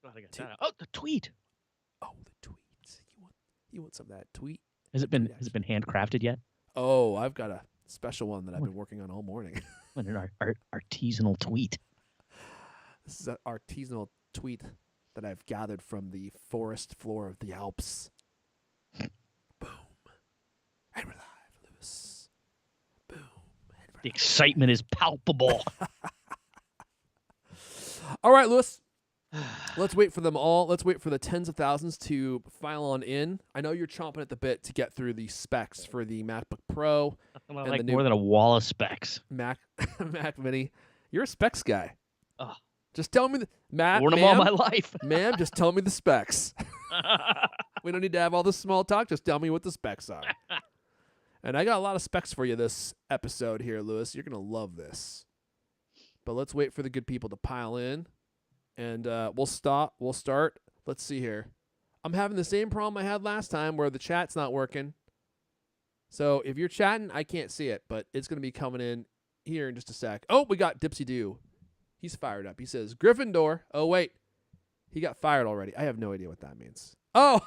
Glad I got that out. Oh, the tweet. Oh, the tweets. You want some of that tweet? Has it Tweet been action. handcrafted yet? Oh, I've got a special one that I I've want, been working on all morning. I want an artisanal tweet. This is an artisanal tweet that I've gathered from the forest floor of the Alps. Boom. And we're live, Lewis. Boom. And we're The excitement is palpable. all right, Lewis. Let's wait for them all. Let's wait for the tens of thousands to file on in. I know you're chomping at the bit to get through the specs for the MacBook Pro I and like the new more than a wall of specs. Mac Mini. You're a specs guy. Oh, Just tell me, Matt, worn them all ma'am, my life. ma'am, just tell me the specs. We don't need to have all this small talk. Just tell me what the specs are. And I got a lot of specs for you this episode here, Lewis. You're going to love this. But let's wait for the good people to pile in. And we'll start. Let's see here. I'm having the same problem I had last time where the chat's not working. So if you're chatting, I can't see it, but it's going to be coming in here in just a sec. Oh, we got Dipsy Doo. He's fired up. He says, Gryffindor. Oh, wait. He got fired already. I have no idea what that means. Oh.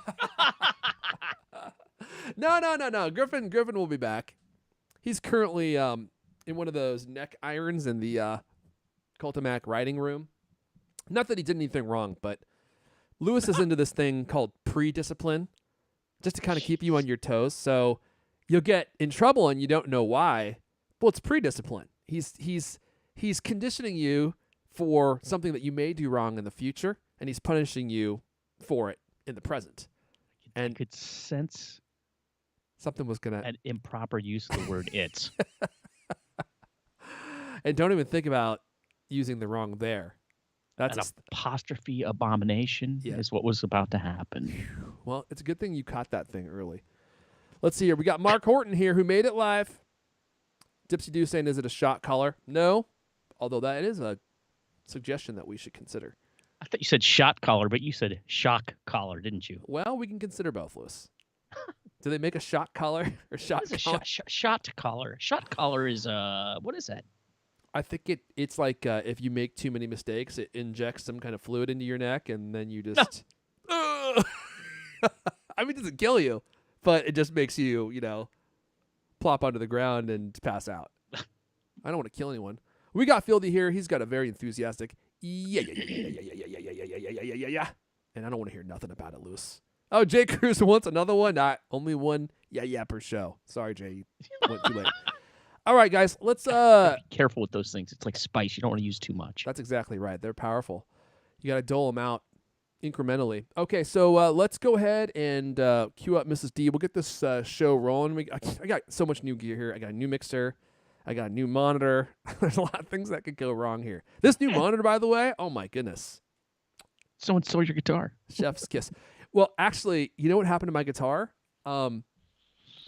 No. Griffin will be back. He's currently in one of those neck irons in the Cultimac writing room. Not that he did anything wrong, but Lewis is into this thing called pre-discipline, just to kind of keep you on your toes. So you'll get in trouble and you don't know why. Well, it's pre-discipline. He's conditioning you for something that you may do wrong in the future, and he's punishing you for it in the present. I could sense something was gonna an improper use of the word "it's." And don't even think about using the wrong there. That's an apostrophe abomination is what was about to happen. Well, it's a good thing you caught that thing early. Let's see here. We got Mark Horton here who made it live. Dipsy Doo saying, is it a shot collar? No, although that is a suggestion that we should consider. I thought you said shot collar, but you said shock collar, didn't you? Well, we can consider both, Lewis. Do they make a shot collar or shot collar? Shot collar. Shot collar is, what is that? I think it's like if you make too many mistakes, it injects some kind of fluid into your neck, and then you just... I mean, it doesn't kill you, but it just makes you, plop onto the ground and pass out. I don't want to kill anyone. We got Fieldy here. He's got a very enthusiastic, yeah. And I don't want to hear nothing about it, Lewis. Oh, Jay Cruz wants another one. Only one yeah per show. Sorry, Jay. Went too late. All right, guys, let's... Be careful with those things. It's like spice. You don't want to use too much. That's exactly right. They're powerful. You got to dole them out incrementally. Okay, so let's go ahead and queue up Mrs. D. We'll get this show rolling. I got so much new gear here. I got a new mixer. I got a new monitor. There's a lot of things that could go wrong here. This new monitor, by the way, oh, my goodness. Someone stole your guitar. Chef's kiss. Well, actually, you know what happened to my guitar?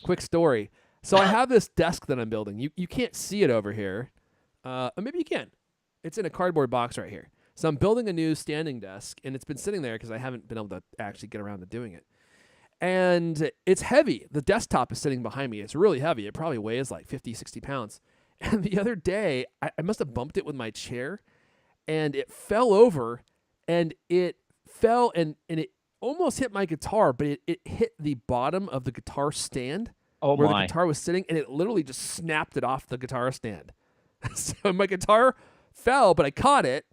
Quick story. So I have this desk that I'm building. You can't see it over here. Or maybe you can. It's in a cardboard box right here. So I'm building a new standing desk, and it's been sitting there because I haven't been able to actually get around to doing it. And it's heavy. The desktop is sitting behind me. It's really heavy. It probably weighs like 50, 60 pounds. And the other day, I must have bumped it with my chair, and it fell over, and it fell, and it almost hit my guitar, but it hit the bottom of the guitar stand. Where the guitar was sitting, and it literally just snapped it off the guitar stand. So my guitar fell, but I caught it.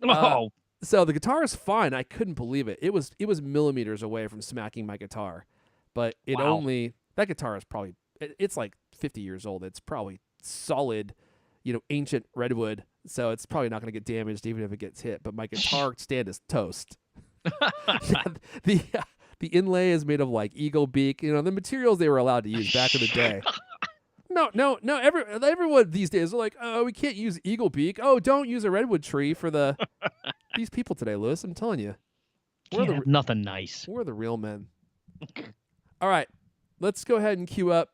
Oh. So the guitar is fine. I couldn't believe it. It was millimeters away from smacking my guitar. But that guitar is probably, it's like 50 years old. It's probably solid, ancient redwood. So it's probably not going to get damaged even if it gets hit. But my guitar stand is toast. The inlay is made of like eagle beak, the materials they were allowed to use back in the day. No. Everyone these days are like, oh, we can't use eagle beak. Oh, don't use a redwood tree for these people today, Lewis. I'm telling you, nothing nice. We're the real men. All right, let's go ahead and queue up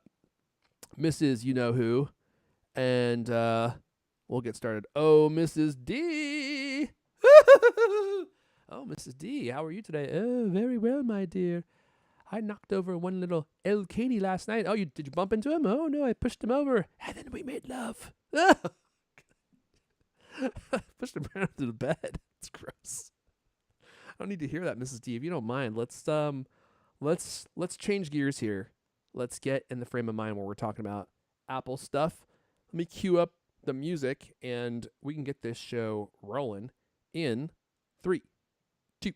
Mrs. You Know Who, and we'll get started. Oh, Mrs. D. Oh, Mrs. D, how are you today? Oh, very well, my dear. I knocked over one little El Caney last night. Oh, did you bump into him? Oh, no, I pushed him over, and then we made love. Pushed him right under the bed. It's gross. don't need to hear that, Mrs. D. If you don't mind, let's change gears here. Let's get in the frame of mind where we're talking about Apple stuff. Let me cue up the music, and we can get this show rolling in 3, 2.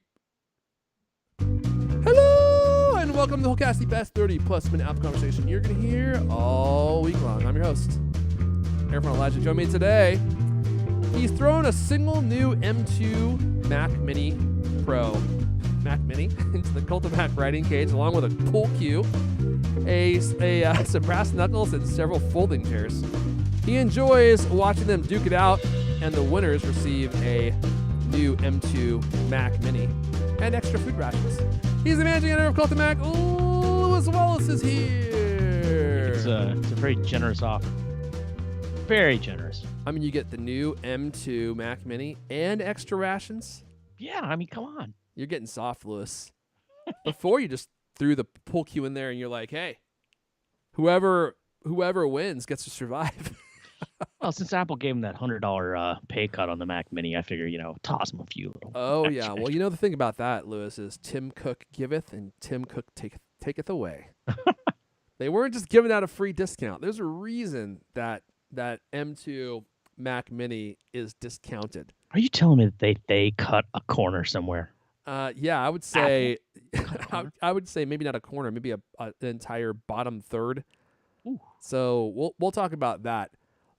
Hello, and welcome to the whole cast, the best 30+ minute Apple conversation you're gonna hear all week long. I'm your host, Aaron Elijah. Join me today. He's thrown a single new M2 Mac Mini Pro, Mac Mini, into the Cult of Mac writing cage, along with a pool cue, some brass knuckles, and several folding chairs. He enjoys watching them duke it out, and the winners receive a new M2 Mac Mini and extra food rations. He's the managing editor of Cult of Mac. Lewis Wallace is here. It's a very generous offer. Very generous. I mean, you get the new M2 Mac Mini and extra rations. Yeah, I mean, come on. You're getting soft, Lewis. Before you just threw the pull cue in there, and you're like, hey, whoever wins gets to survive. Well, since Apple gave him that $100 pay cut on the Mac Mini, I figure, toss him a few little. Oh, yeah. Well, the thing about that, Lewis, is Tim Cook giveth and Tim Cook taketh away. They weren't just giving out a free discount. There's a reason that M2 Mac Mini is discounted. Are you telling me that they cut a corner somewhere? Yeah, I would say I would say maybe not a corner, maybe an entire bottom third. Ooh. So we'll talk about that.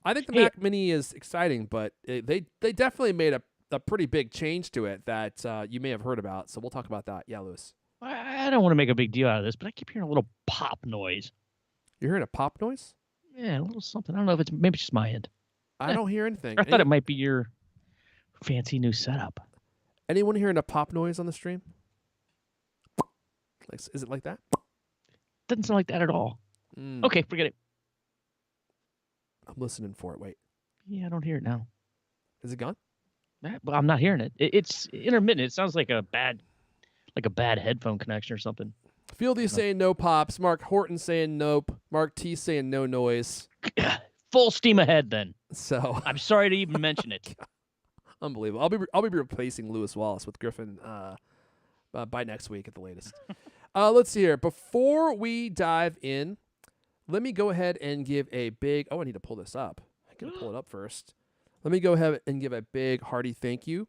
I think the Mac Mini is exciting, but they definitely made a pretty big change to it that you may have heard about. So we'll talk about that. Yeah, Lewis. I don't want to make a big deal out of this, but I keep hearing a little pop noise. You're hearing a pop noise? Yeah, a little something. I don't know if maybe it's just my end. I don't hear anything. I thought it might be your fancy new setup. Anyone hearing a pop noise on the stream? Is it like that? Doesn't sound like that at all. Okay, forget it. I'm listening for it. Wait. Yeah, I don't hear it now. Is it gone? Well, I'm not hearing it. It's intermittent. It sounds like a bad headphone connection or something. Fieldy saying no pops. Mark Horton saying nope. Mark T saying no noise. Full steam ahead then. So I'm sorry to even mention it. Unbelievable. I'll be replacing Lewis Wallace with Griffin by next week at the latest. Let's see here. Before we dive in, let me go ahead and give a big. Oh, I need to pull this up. I gotta pull it up first. Let me go ahead and give a big hearty thank you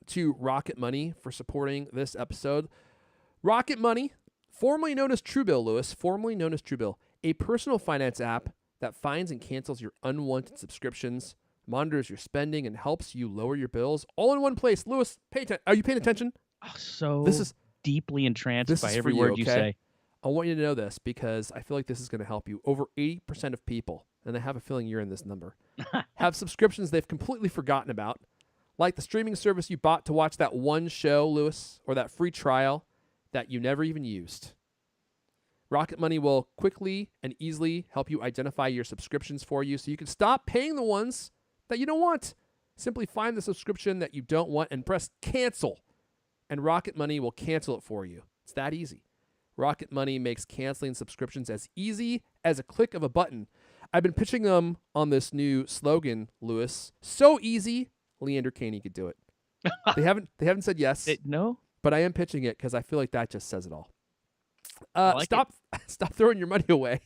to Rocket Money for supporting this episode. Rocket Money, formerly known as Truebill, Lewis, formerly known as Truebill, a personal finance app that finds and cancels your unwanted subscriptions, monitors your spending, and helps you lower your bills all in one place. Lewis, are you paying attention? So this is deeply entranced by every word you say. I want you to know this because I feel like this is going to help you. Over 80% of people, and I have a feeling you're in this number, have subscriptions they've completely forgotten about, like the streaming service you bought to watch that one show, Lewis, or that free trial that you never even used. Rocket Money will quickly and easily help you identify your subscriptions for you so you can stop paying the ones that you don't want. Simply find the subscription that you don't want and press cancel, and Rocket Money will cancel it for you. It's that easy. Rocket Money makes canceling subscriptions as easy as a click of a button. I've been pitching them on this new slogan, Lewis. So easy, Leander Caney could do it. They haven't said yes. No? But I am pitching it because I feel like that just says it all. Like stop throwing your money away.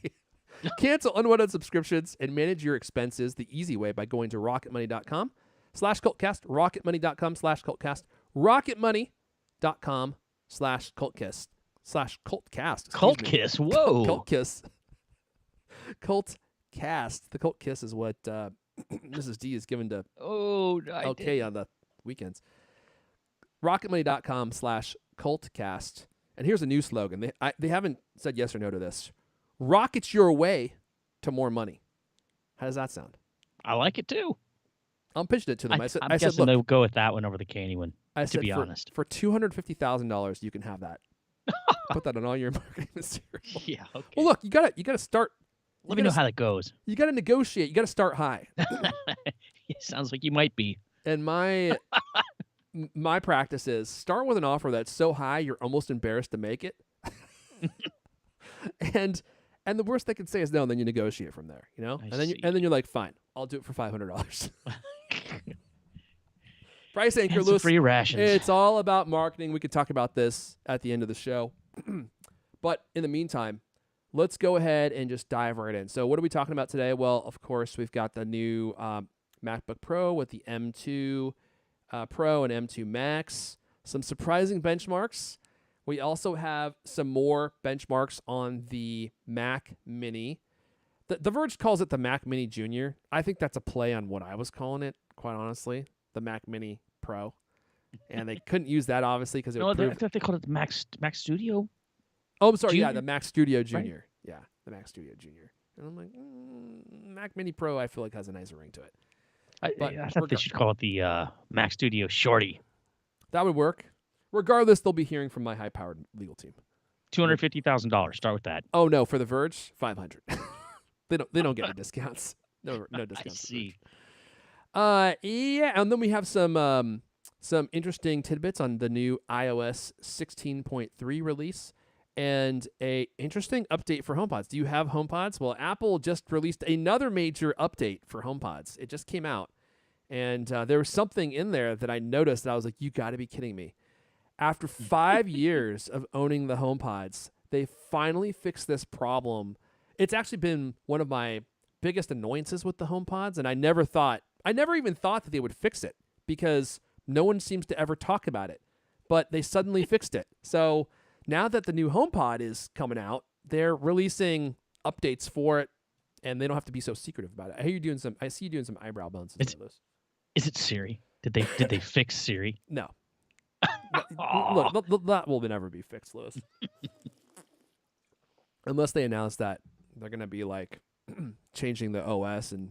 Cancel unwanted subscriptions and manage your expenses the easy way by going to rocketmoney.com/cultcast, rocketmoney.com/cultcast, rocketmoney.com/cultcast. Cult kiss. Whoa. Cult kiss. Cult cast. The cult kiss is what Mrs. D is given to LK on the weekends. Rocketmoney.com/cultcast. And here's a new slogan. They haven't said yes or no to this. Rocket your way to more money. How does that sound? I like it too. I'm pitching it to them. I'm said, guessing look, they'll go with that one over the Caney one. To be honest, for $250,000, you can have that. Put that on all your marketing material. Yeah. Okay. Well, look, you gotta start. Let me know how that goes. You gotta negotiate. You gotta start high. It sounds like you might be. And my practice is start with an offer that's so high you're almost embarrassed to make it. and the worst they can say is no, and then you negotiate from there, And then you're like, fine, I'll do it for $500. Price anchor, And some Lewis. free rations. It's all about marketing. We could talk about this at the end of the show. But in the meantime, let's go ahead and just dive right in. So what are we talking about today? Well, of course, we've got the new MacBook Pro with the M2 Pro and M2 Max. Some surprising benchmarks. We also have some more benchmarks on the Mac Mini. The Verge calls it the Mac Mini Junior. I think that's a play on what I was calling it, quite honestly, the Mac Mini Pro. And they couldn't use that, obviously, because it would I prove... thought they called it the Mac Studio. Oh, I'm sorry. Junior? Yeah, the Mac Studio Junior. Right? Yeah, the Mac Studio Junior. And I'm like, Mac Mini Pro, I feel like has a nicer ring to it. I thought they should call it the Mac Studio Shorty. That would work. Regardless, they'll be hearing from my high-powered legal team. $250,000. Start with that. Oh no, for the Verge, $500. They don't get any discounts. No discounts. I see. Yeah, and then we have some interesting tidbits on the new iOS 16.3 release and a interesting update for HomePods. Do you have HomePods? Well, Apple just released another major update for HomePods. It just came out, and there was something in there that I noticed that I was like, you got to be kidding me. After 5 years of owning the HomePods, they finally fixed this problem. It's actually been one of my biggest annoyances with the HomePods, and I never even thought that they would fix it because no one seems to ever talk about it. But they suddenly fixed it. So now that the new HomePod is coming out, they're releasing updates for it, and they don't have to be so secretive about it. I see you doing some eyebrow bounces. Is it Siri? Did they fix Siri? No. Look, that will never be fixed, Lewis. Unless they announce that they're going to be like changing the OS and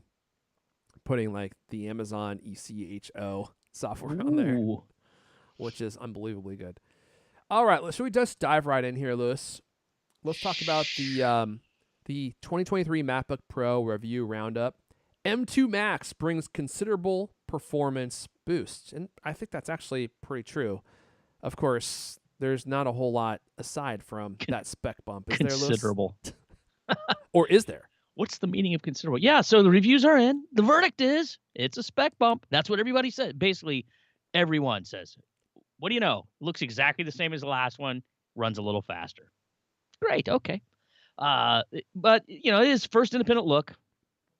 putting like the Amazon ECHO software on there, which is unbelievably good. All right, should we just dive right in here, Lewis? Let's talk about the 2023 MacBook Pro review roundup. M2 Max brings considerable performance boosts, and I think that's actually pretty true. Of course, there's not a whole lot aside from that spec bump. Is considerable. There, or is there? What's the meaning of considerable? Yeah, so the reviews are in. The verdict is it's a spec bump. That's what everybody said. Basically, everyone says, what do you know? Looks exactly the same as the last one. Runs a little faster. Great, okay. But, it is first independent look.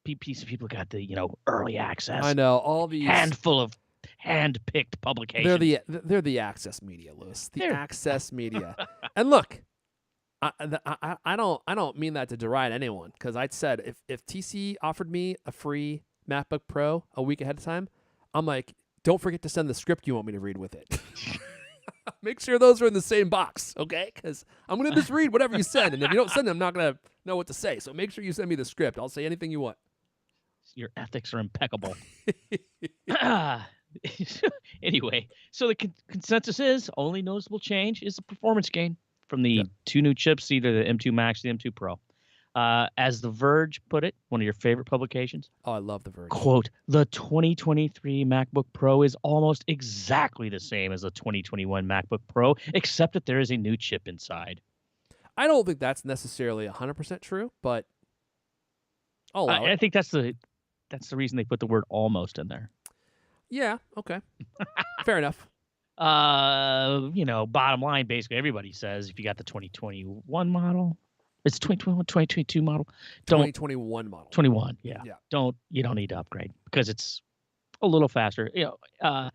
People got the, early access. I know, all these... handful of hand-picked publications. They're the access media, Lewis. Access media. And look, I don't mean that to deride anyone, because I said if TC offered me a free MacBook Pro a week ahead of time, I'm like, don't forget to send the script you want me to read with it. Make sure those are in the same box, okay? Because I'm going to just read whatever you send, and if you don't send them, I'm not going to know what to say. So make sure you send me the script. I'll say anything you want. Your ethics are impeccable. Anyway, so the consensus is only noticeable change is the performance gain from the two new chips, either the M2 Max or the M2 Pro. As The Verge put it, one of your favorite publications. Oh, I love The Verge. Quote, the 2023 MacBook Pro is almost exactly the same as the 2021 MacBook Pro, except that there is a new chip inside. I don't think that's necessarily 100% true, but I think that's the reason they put the word almost in there. Yeah, okay. Fair enough. Bottom line, basically everybody says if you got the 2021 model, it's 2021, 2022 model. 2021 model. 21, yeah. You don't need to upgrade because it's a little faster. One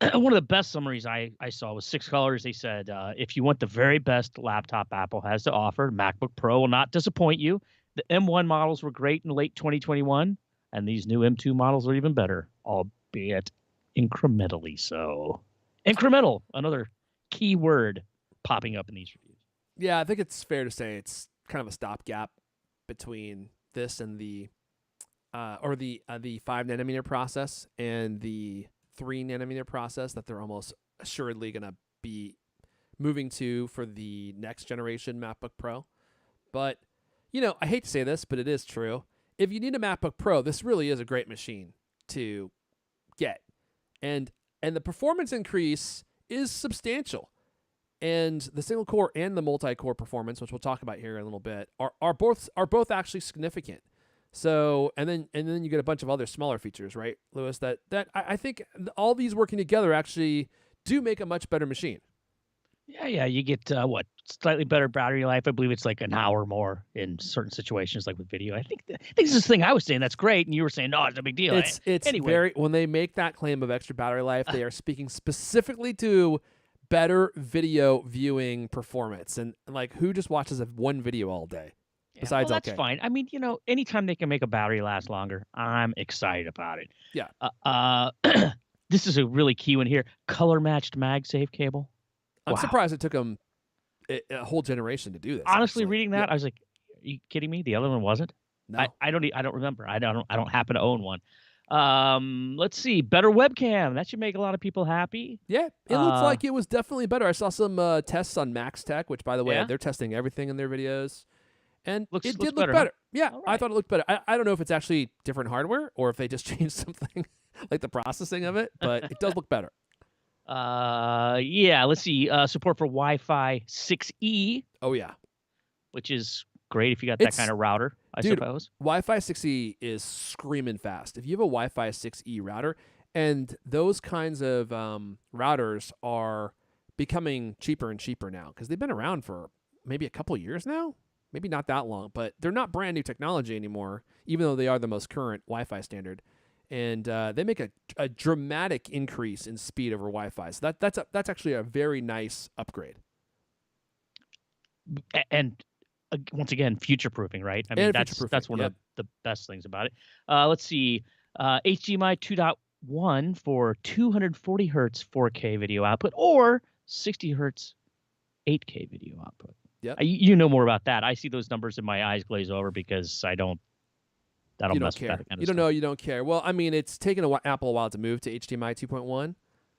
of the best summaries I saw was 6 colors. They said, if you want the very best laptop Apple has to offer, MacBook Pro will not disappoint you. The M1 models were great in late 2021, and these new M2 models are even better, albeit incrementally so. Incremental, another key word popping up in these reviews. Yeah, I think it's fair to say it's kind of a stopgap between this and the 5-nanometer process and the 3-nanometer process that they're almost assuredly going to be moving to for the next generation MacBook Pro. But, I hate to say this, but it is true. If you need a MacBook Pro, this really is a great machine to get. And the performance increase is substantial. And the single core and the multi-core performance, which we'll talk about here in a little bit, are both actually significant. So and then you get a bunch of other smaller features, right, Lewis? I think all these working together actually do make a much better machine. Yeah, you get what slightly better battery life. I believe it's like an hour more in certain situations, like with video. I think this is the thing I was saying that's great, and you were saying no, it's a big deal. It's Anyway, very when they make that claim of extra battery life, they are speaking specifically to better video viewing performance. And like, who just watches one video all day? yeah, Besides, well, that's okay, fine. I mean, anytime they can make a battery last longer, I'm excited about it. yeah, This is a really key one here: color matched MagSafe cable. I'm Wow. surprised it took them a whole generation to do this. Honestly, actually. reading that, I was like, "Are you kidding me? The other one wasn't." No. I don't remember. I don't happen to own one. Let's see. Better webcam. That should make a lot of people happy. Yeah, it looks like it was definitely better. I saw some tests on Max Tech, which, by the way, Yeah? they're testing everything in their videos, and Looks it did look better, huh? better. Yeah, All I right. thought it looked better. I don't know if it's actually different hardware or if they just changed something like the processing of it, but it does look better. Yeah. Let's see. Support for Wi-Fi 6E, Oh yeah, which is great if you got that It's- kind of router, I dude, suppose. Wi-Fi 6E is screaming fast. If you have a Wi-Fi 6E router, and those kinds of routers are becoming cheaper and cheaper now because they've been around for maybe a couple years now, maybe not that long, but they're not brand new technology anymore, even though they are the most current Wi-Fi standard. And they make a dramatic increase in speed over Wi-Fi. So that's actually a very nice upgrade. And once again, future proofing, right? I mean, And that's future-proofing, one yep. of the best things about it. Let's see. HDMI 2.1 for 240 hertz 4K video output or 60 hertz 8K video output. Yep. You know more about that. I see those numbers and my eyes glaze over because I don't You don't mess care. with that kind of You stuff. don't know. You don't care. Well, I mean, it's taken Apple a while to move to HDMI 2.1.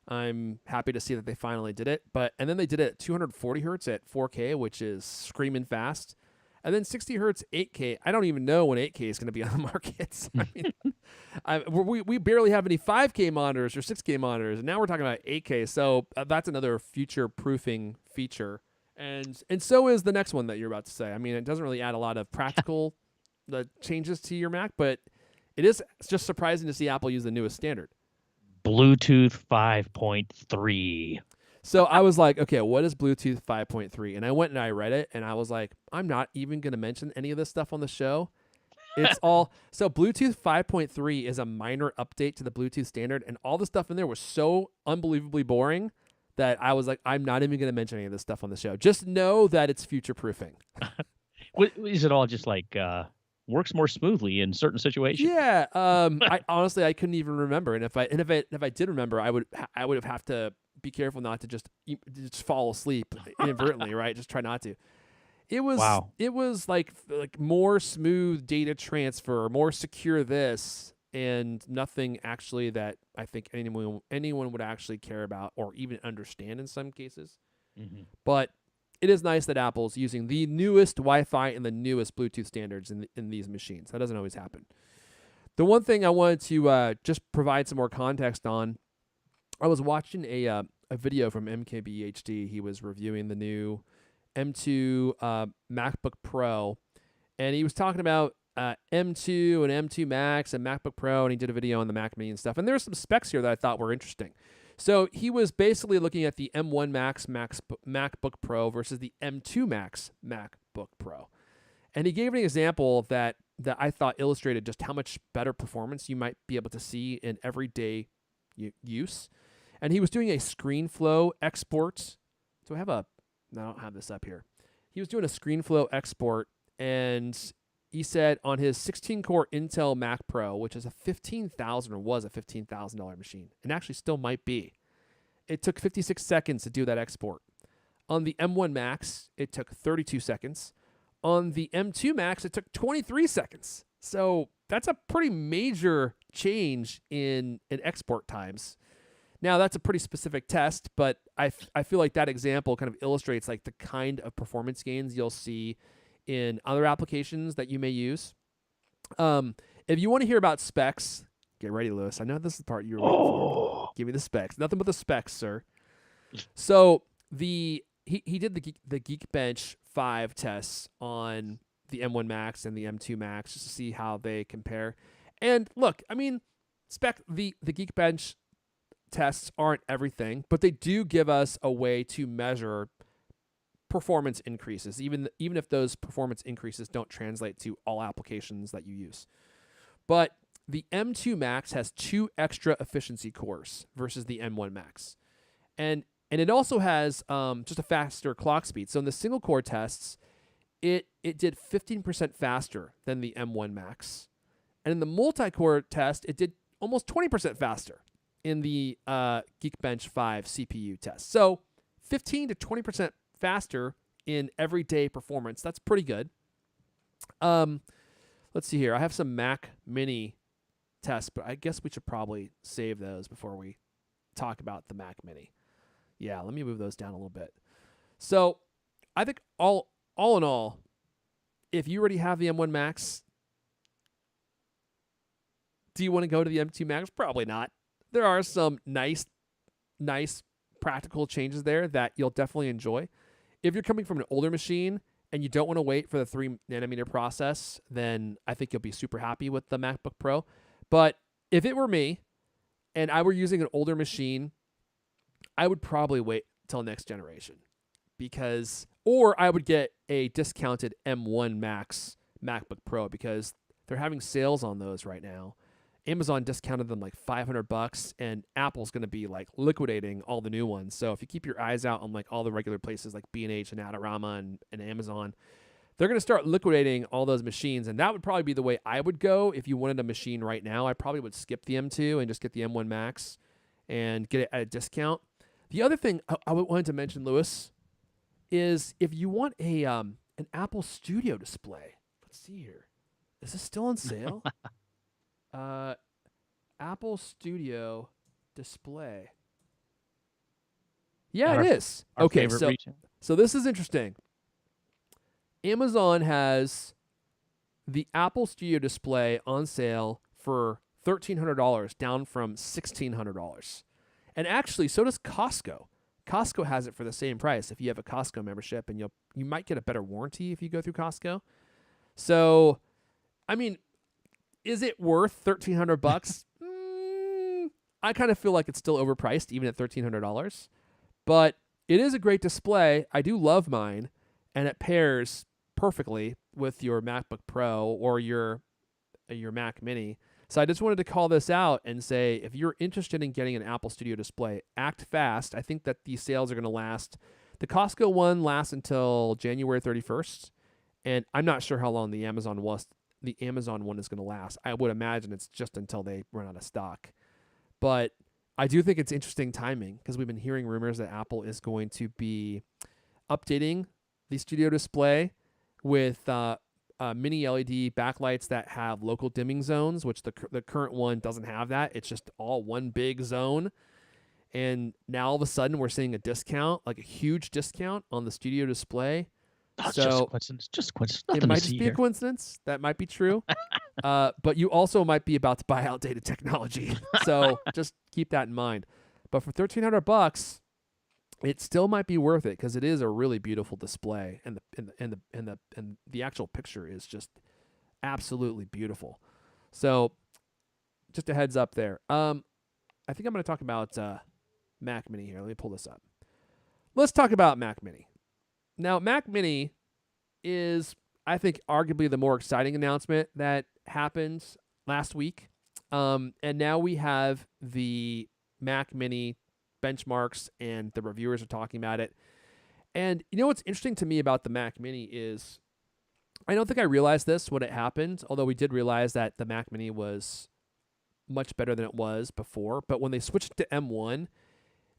I'm happy to see that they finally did it. And then they did it at 240 hertz at 4K, which is screaming fast. And then 60 hertz 8K. I don't even know when 8K is going to be on the market. I mean, we barely have any 5K monitors or 6K monitors, and now we're talking about 8K. So that's another future proofing feature. And so is the next one that you're about to say. I mean, it doesn't really add a lot of practical changes to your Mac, but it's just surprising to see Apple use the newest standard. Bluetooth 5.3. So I was like, okay, what is Bluetooth 5.3? And I went and I read it, and I was like, I'm not even going to mention any of this stuff on the show. It's all so Bluetooth 5.3 is a minor update to the Bluetooth standard, and all the stuff in there was so unbelievably boring that I was like, I'm not even going to mention any of this stuff on the show. Just know that it's future proofing. Is it all just like works more smoothly in certain situations? Yeah. I honestly I couldn't even remember, and if I did remember, I would have to be careful not to just fall asleep inadvertently, right? Just try not to. It was Wow. It was like more smooth data transfer, more secure this, and nothing actually that I think anyone would actually care about or even understand in some cases. Mm-hmm. But it is nice that Apple's using the newest Wi-Fi and the newest Bluetooth standards in these machines. That doesn't always happen. The one thing I wanted to just provide some more context on, I was watching a video from MKBHD. He was reviewing the new M2 MacBook Pro, and he was talking about M2 and M2 Max and MacBook Pro, and he did a video on the Mac Mini and stuff. And there were some specs here that I thought were interesting. So he was basically looking at the M1 Max MacBook Pro versus the M2 Max MacBook Pro. And he gave an example that I thought illustrated just how much better performance you might be able to see in everyday use. And he was doing a ScreenFlow export. So I don't have this up here. He was doing a ScreenFlow export, and he said on his 16-core Intel Mac Pro, which is was a $15,000 machine, and actually still might be, it took 56 seconds to do that export. On the M1 Max, it took 32 seconds. On the M2 Max, it took 23 seconds. So that's a pretty major change in export times. Now, that's a pretty specific test, but I feel like that example kind of illustrates like the kind of performance gains you'll see in other applications that you may use. If you want to hear about specs, get ready, Lewis. I know this is the part you were waiting for. Give me the specs. Nothing but the specs, sir. So he did the Geekbench 5 tests on the M1 Max and the M2 Max just to see how they compare. And look, I mean, the Geekbench tests aren't everything, but they do give us a way to measure performance increases, even if those performance increases don't translate to all applications that you use. But the M2 Max has 2 extra efficiency cores versus the M1 Max. And it also has just a faster clock speed. So in the single core tests, it did 15% faster than the M1 Max. And in the multi-core test, it did almost 20% faster in the Geekbench 5 CPU test. So 15 to 20% faster in everyday performance. That's pretty good. Let's see here. I have some Mac Mini tests, but I guess we should probably save those before we talk about the Mac Mini. Yeah, let me move those down a little bit. So I think all in all, if you already have the M1 Max, do you want to go to the M2 Max? Probably not. There are some nice practical changes there that you'll definitely enjoy. If you're coming from an older machine and you don't want to wait for the 3nm process, then I think you'll be super happy with the MacBook Pro. But if it were me and I were using an older machine, I would probably wait till next generation, or I would get a discounted M1 Max MacBook Pro because they're having sales on those right now. Amazon discounted them like $500, and Apple's going to be like liquidating all the new ones. So if you keep your eyes out on like all the regular places like B&H and Adorama and Amazon, they're going to start liquidating all those machines, and that would probably be the way I would go if you wanted a machine right now. I probably would skip the M2 and just get the M1 Max and get it at a discount. The other thing I wanted to mention, Lewis, is if you want an Apple Studio display. Let's see here. Is this still on sale? Apple Studio display. Yeah, it is. Okay, so this is interesting. Amazon has the Apple Studio display on sale for $1,300, down from $1,600. And actually, so does Costco. Costco has it for the same price if you have a Costco membership, and you might get a better warranty if you go through Costco. So, I mean, is it worth $1,300? I kind of feel like it's still overpriced, even at $1,300. But it is a great display. I do love mine, and it pairs perfectly with your MacBook Pro or your Mac Mini. So I just wanted to call this out and say, if you're interested in getting an Apple Studio display, act fast. I think that these sales are going to last. The Costco one lasts until January 31st, and I'm not sure how long the Amazon one is going to last. I would imagine it's just until they run out of stock. But I do think it's interesting timing because we've been hearing rumors that Apple is going to be updating the Studio display with mini LED backlights that have local dimming zones, which the current one doesn't have that. It's just all one big zone. And now all of a sudden we're seeing a discount, like a huge discount on the Studio display. That's just a coincidence. Just coincidence. It might just be a coincidence. That might be true. But you also might be about to buy outdated technology. So just keep that in mind. But for $1,300, it still might be worth it because it is a really beautiful display, and the actual picture is just absolutely beautiful. So just a heads up there. I think I'm going to talk about Mac Mini here. Let me pull this up. Let's talk about Mac Mini. Now, Mac Mini is, I think, arguably the more exciting announcement that happened last week. And now we have the Mac Mini benchmarks, and the reviewers are talking about it. And you know what's interesting to me about the Mac Mini is, I don't think I realized this when it happened, although we did realize that the Mac Mini was much better than it was before. But when they switched to M1,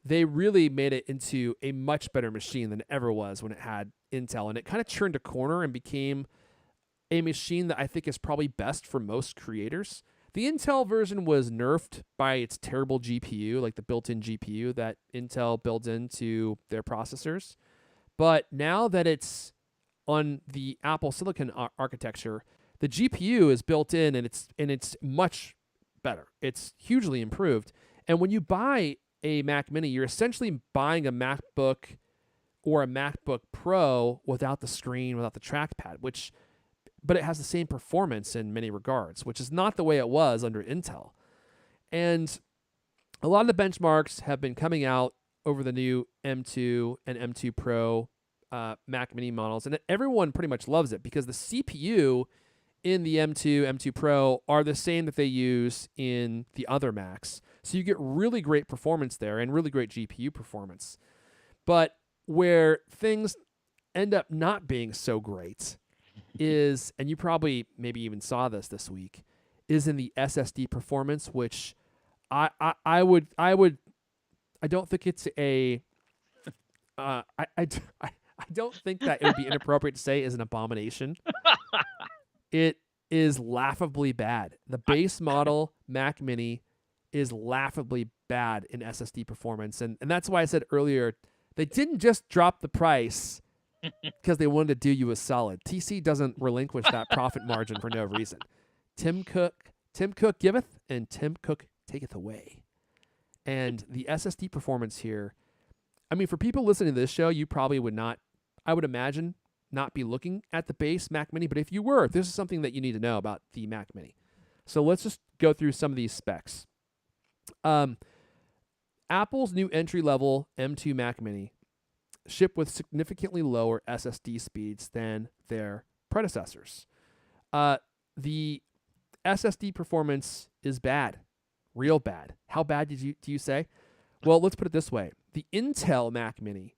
they really made it into a much better machine than it ever was when it had Intel. And it kind of turned a corner and became a machine that I think is probably best for most creators. The Intel version was nerfed by its terrible GPU, like the built-in GPU that Intel builds into their processors. But now that it's on the Apple Silicon architecture, the GPU is built in, and it's much better. It's hugely improved. And when you buy a Mac Mini, you're essentially buying a MacBook or a MacBook Pro without the screen, without the trackpad, which but it has the same performance in many regards, which is not the way it was under Intel. And a lot of the benchmarks have been coming out over the new M2 and M2 Pro Mac Mini models, and everyone pretty much loves it because the CPU in the M2 Pro are the same that they use in the other Macs. So you get really great performance there and really great GPU performance. But where things end up not being so great is, and you probably maybe even saw this week, is in the SSD performance, which I don't think it's a I don't think that it would be inappropriate to say is an abomination. It is laughably bad. The base model Mac Mini is laughably bad in SSD performance, and that's why I said earlier they didn't just drop the price because they wanted to do you a solid. TC doesn't relinquish that profit margin for no reason. Tim Cook giveth, and Tim Cook taketh away. And the SSD performance here, I mean, for people listening to this show, you probably would not, I would imagine, not be looking at the base Mac Mini. But if you were, this is something that you need to know about the Mac Mini. So let's just go through some of these specs. Apple's new entry-level M2 Mac Mini ship with significantly lower SSD speeds than their predecessors. The SSD performance is bad, real bad. How bad do you say? Well, let's put it this way. The Intel Mac Mini,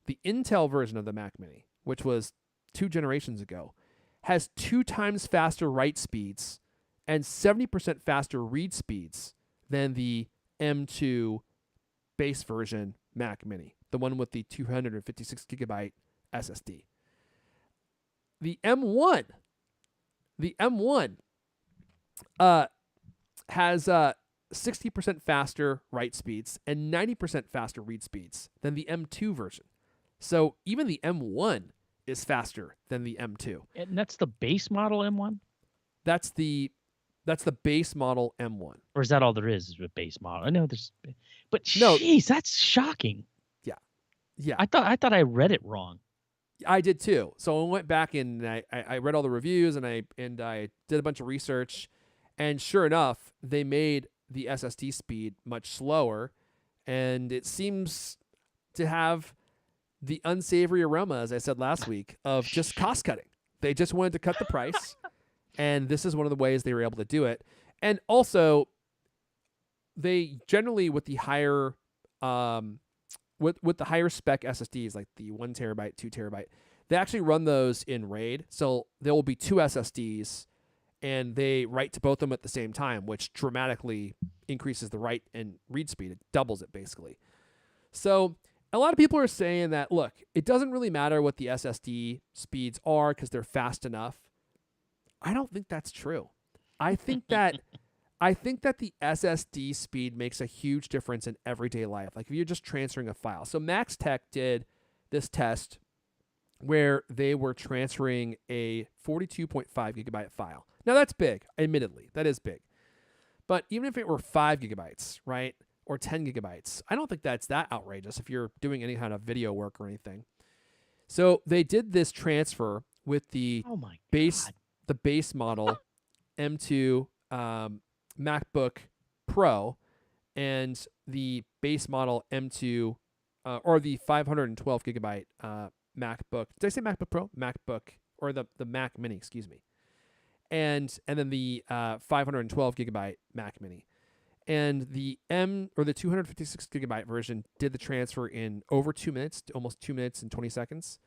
the Intel version of the Mac Mini, which was 2 generations ago, has 2 times faster write speeds and 70% faster read speeds than the M2 base version Mac Mini, the one with the 256 gigabyte SSD. The M1 has 60% faster write speeds and 90% faster read speeds than the M2 version. So even the M1 is faster than the M2. And that's the base model M1? That's the base model M1. Or is that all there is a base model? I know there's, but No. geez, that's shocking. Yeah. I thought I read it wrong. I did too. So I went back and I read all the reviews and I did a bunch of research, and sure enough, they made the SSD speed much slower, and it seems to have the unsavory aroma, as I said last week, of just cost cutting. They just wanted to cut the price, and this is one of the ways they were able to do it. And also, they generally with the higher with the higher spec SSDs, like the 1 terabyte, 2 terabyte, they actually run those in RAID. So there will be 2 SSDs, and they write to both of them at the same time, which dramatically increases the write and read speed. It doubles it, basically. So a lot of people are saying that, look, it doesn't really matter what the SSD speeds are because they're fast enough. I don't think that's true. I think that the SSD speed makes a huge difference in everyday life. Like if you're just transferring a file. So Max Tech did this test where they were transferring a 42.5 gigabyte file. Now that's big, admittedly. That is big. But even if it were 5 gigabytes, right, or 10 gigabytes, I don't think that's that outrageous if you're doing any kind of video work or anything. So they did this transfer with the base model M2 MacBook Pro and the base model M2 or the 512 gigabyte MacBook. Did I say MacBook Pro? MacBook, or the Mac Mini, excuse me. And then the 512 gigabyte Mac Mini. And the 256 gigabyte version did the transfer in over 2 minutes, almost 2 minutes and 20 seconds.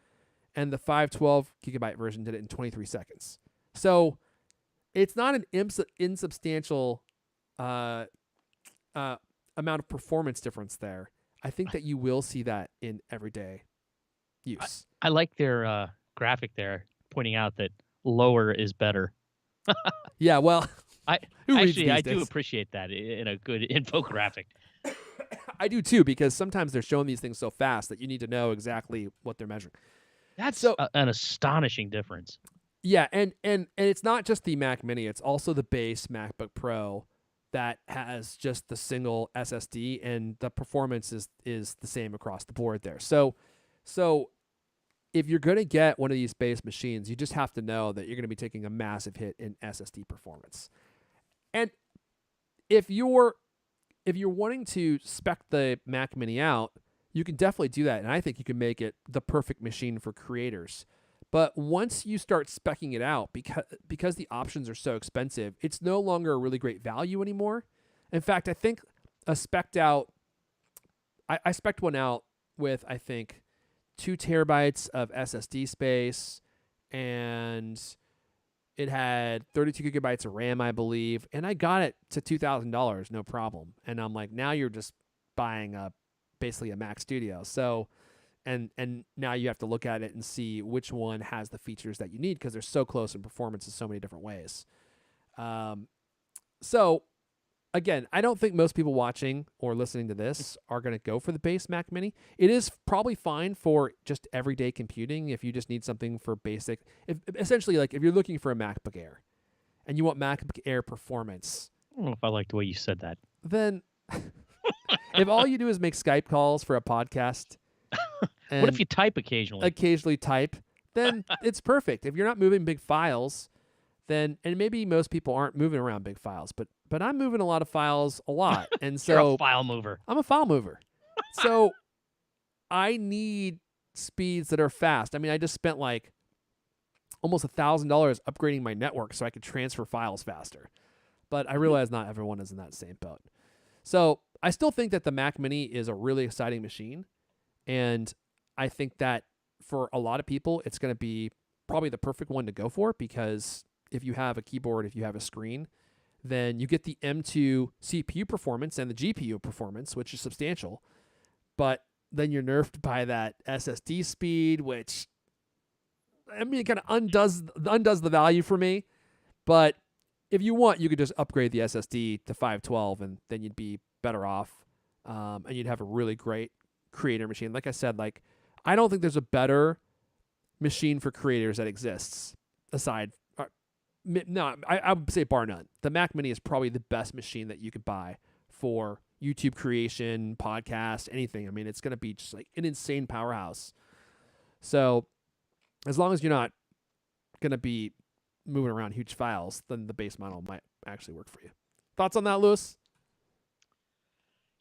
And the 512 gigabyte version did it in 23 seconds. So it's not an insubstantial amount of performance difference there. I think that you will see that in everyday use. I like their graphic there pointing out that lower is better. Yeah, well, I do appreciate that in a good infographic. I do too, because sometimes they're showing these things so fast that you need to know exactly what they're measuring. That's an astonishing difference. Yeah, and it's not just the Mac Mini, it's also the base MacBook Pro that has just the single SSD, and the performance is the same across the board there. So if you're going to get one of these base machines, you just have to know that you're going to be taking a massive hit in SSD performance. And if you're wanting to spec the Mac Mini out, you can definitely do that, and I think you can make it the perfect machine for creators. But once you start speccing it out, because the options are so expensive, it's no longer a really great value anymore. In fact, I think a specced out, I specced one out with, I think, 2 terabytes of SSD space, and it had 32 gigabytes of RAM, I believe, and I got it to $2,000, no problem. And I'm like, now you're just buying basically a Mac Studio. So, and now you have to look at it and see which one has the features that you need, because they're so close in performance in so many different ways. So, again, I don't think most people watching or listening to this are going to go for the base Mac Mini. It is probably fine for just everyday computing if you just need something for basic. Essentially, like if you're looking for a MacBook Air and you want MacBook Air performance. I don't know if I like the way you said that. Then if all you do is make Skype calls for a podcast. What if you type occasionally? Occasionally type, then it's perfect. If you're not moving big files, then, and maybe most people aren't moving around big files, but I'm moving a lot of files a lot. And so You're a file mover. I'm a file mover. So I need speeds that are fast. I mean, I just spent like almost $1,000 upgrading my network so I could transfer files faster. But I realize not everyone is in that same boat. So I still think that the Mac Mini is a really exciting machine. And I think that for a lot of people, it's going to be probably the perfect one to go for, because if you have a keyboard, if you have a screen, then you get the M2 CPU performance and the GPU performance, which is substantial. But then you're nerfed by that SSD speed, which, I mean, it kind of undoes the value for me. But if you want, you could just upgrade the SSD to 512, and then you'd be better off, and you'd have a really great creator machine. Like I said, like, I don't think there's a better machine for creators that exists aside. No, I would say bar none. The Mac Mini is probably the best machine that you could buy for YouTube creation, podcast, anything. I mean, it's going to be just like an insane powerhouse. So as long as you're not going to be moving around huge files, then the base model might actually work for you. Thoughts on that, Lewis?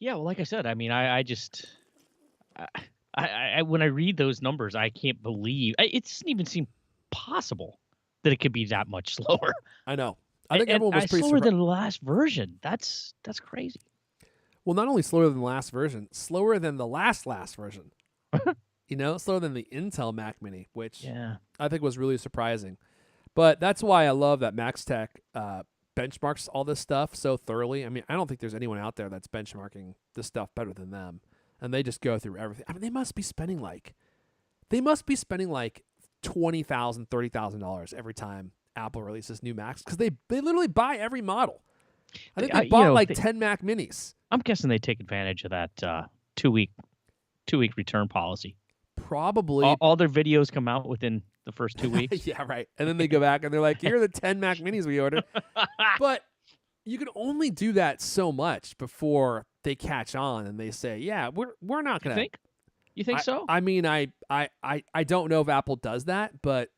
Yeah, well, like I said, I mean, I just, when I read those numbers, I can't believe it doesn't even seem possible that it could be that much slower. I know. I think everyone was pretty slower than the last version. That's crazy. Well, not only slower than the last version, slower than the last version. You know, slower than the Intel Mac Mini, which I think was really surprising. But that's why I love that MaxTech benchmarks all this stuff so thoroughly. I mean, I don't think there's anyone out there that's benchmarking this stuff better than them. And they just go through everything. I mean, they must be spending like $20,000, $30,000 every time Apple releases new Macs, because they literally buy every model. I think they bought 10 Mac Minis. I'm guessing they take advantage of that 2-week return policy. Probably. All their videos come out within the first 2 weeks. Yeah, right. And then they go back and they're like, here are the 10 Mac Minis we ordered. But you can only do that so much before they catch on and they say, yeah, we're not going to. You think so? I mean, I don't know if Apple does that, but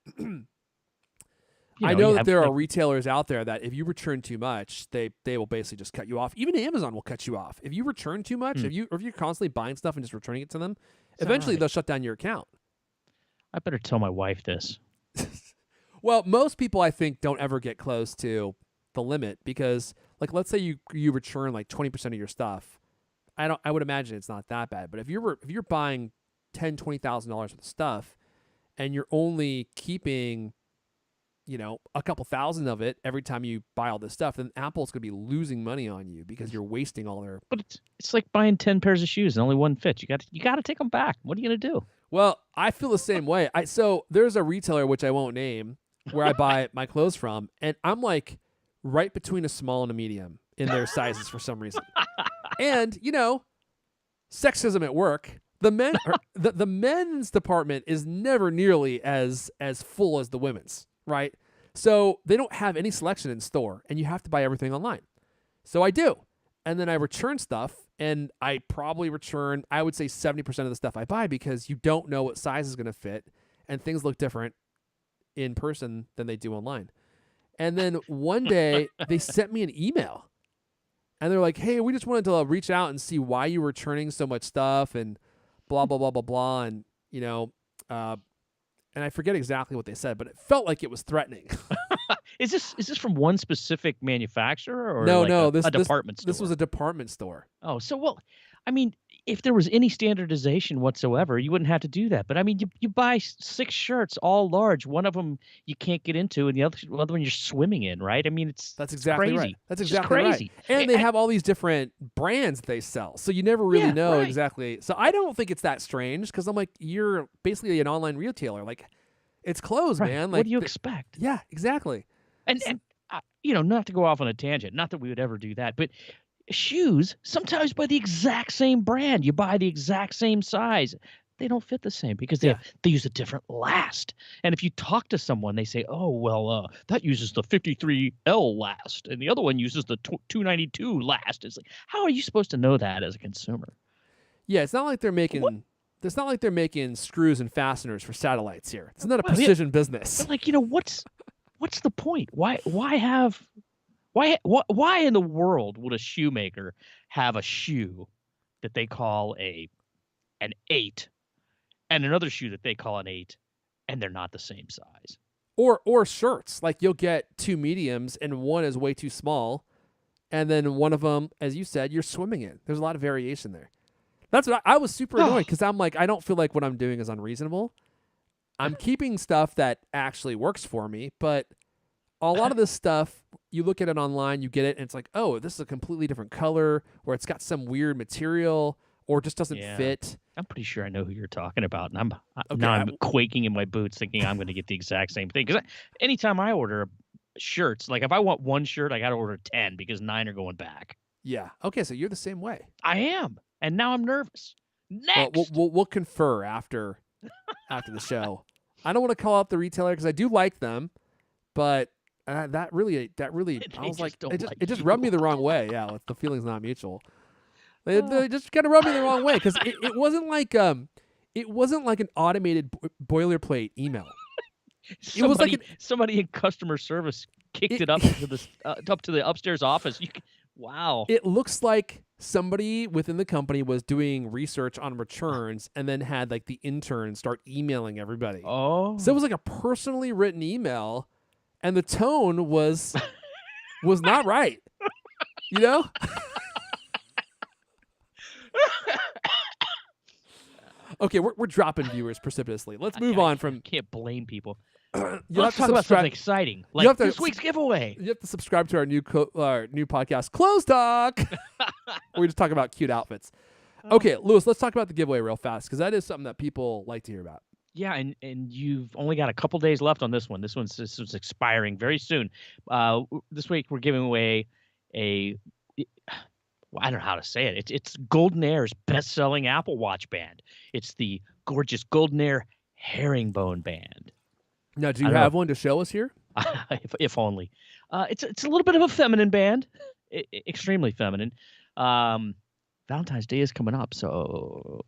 I know that there are retailers out there that if you return too much, they will basically just cut you off. Even Amazon will cut you off. If you return too much, if you're constantly buying stuff and just returning it to them, eventually they'll shut down your account. I better tell my wife this. Well, most people, I think, don't ever get close to the limit, because, like, let's say you return like 20% of your stuff. I would imagine it's not that bad. But if you're buying $10,000-$20,000 worth of stuff, and you're only keeping, a couple thousand of it every time you buy all this stuff, then Apple's going to be losing money on you because you're wasting all their. But it's like buying 10 pairs of shoes and only one fits. You got to take them back. What are you going to do? Well, I feel the same way. So there's a retailer, which I won't name, where I buy my clothes from, and I'm like right between a small and a medium in their sizes for some reason. And, sexism at work. The men's department is never nearly as full as the women's, right? So they don't have any selection in store, and you have to buy everything online. So I do. And then I return stuff, and I probably return, I would say 70% of the stuff I buy, because you don't know what size is going to fit. and things look different in person than they do online. And then one day they sent me an email and they're like, hey, we just wanted to reach out and see why you were returning so much stuff and blah, blah, blah, blah, blah. And, and I forget exactly what they said, but it felt like it was threatening. Is this from one specific manufacturer or No, a this department store? This was a department store. Oh, so well, I mean, if there was any standardization whatsoever, you wouldn't have to do that. But I mean, you buy 6 shirts, all large. One of them you can't get into, and the other one you're swimming in, right? I mean, that's exactly crazy. right. That's It's exactly crazy. Right. And they have all these different brands they sell, so you never really know exactly. So I don't think it's that strange because I'm like, you're basically an online retailer. Like, it's closed, man. Like, what do you expect? Yeah, exactly. And not to go off on a tangent, not that we would ever do that, but shoes sometimes by the exact same brand, you buy the exact same size, they don't fit the same because they use a different last. And if you talk to someone, they say, oh well, that uses the 53L last and the other one uses the 292 last. It's like, how are you supposed to know that as a consumer? Yeah, it's not like they're making it's not like they're making screws and fasteners for satellites here. It's not a precision business. But what's the point? Why in the world would a shoemaker have a shoe that they call an 8 and another shoe that they call an 8 and they're not the same size? Or shirts. Like, you'll get 2 mediums and one is way too small, and then one of them, as you said, you're swimming in. There's a lot of variation there. That's what I was super annoyed because I'm like, I don't feel like what I'm doing is unreasonable. I'm keeping stuff that actually works for me, but a lot of this stuff, you look at it online, you get it, and it's like, oh, this is a completely different color, or it's got some weird material, or it just doesn't fit. I'm pretty sure I know who you're talking about, and I'm quaking in my boots thinking I'm going to get the exact same thing. Because anytime I order shirts, like if I want one shirt, I got to order 10 because 9 are going back. Yeah. Okay, so you're the same way. I am, and now I'm nervous. Next, we'll confer after the show. I don't want to call out the retailer because I do like them, but that really, I was like, it just rubbed me the wrong way. Yeah, the feeling's not mutual. They just kind of rubbed me the wrong way because it wasn't like an automated boilerplate email. It was like somebody in customer service kicked it up to the upstairs office. Wow. It looks like somebody within the company was doing research on returns and then had like the intern start emailing everybody. Oh. So it was like a personally written email, and the tone was not right. You know? Okay, we're dropping viewers precipitously. Let's move on from. Can't blame people. Let's talk about something exciting, like this week's giveaway. You have to subscribe to our new podcast, Close Talk. We just talk about cute outfits. Okay, Lewis, let's talk about the giveaway real fast because that is something that people like to hear about. Yeah, and you've only got a couple days left on this one. This one's expiring very soon. This week we're giving away I don't know how to say it. It's Golden Air's best-selling Apple Watch band. It's the gorgeous Golden Air herringbone band. Now, do you have one to show us here? if only. It's a little bit of a feminine band, extremely feminine. Valentine's Day is coming up, so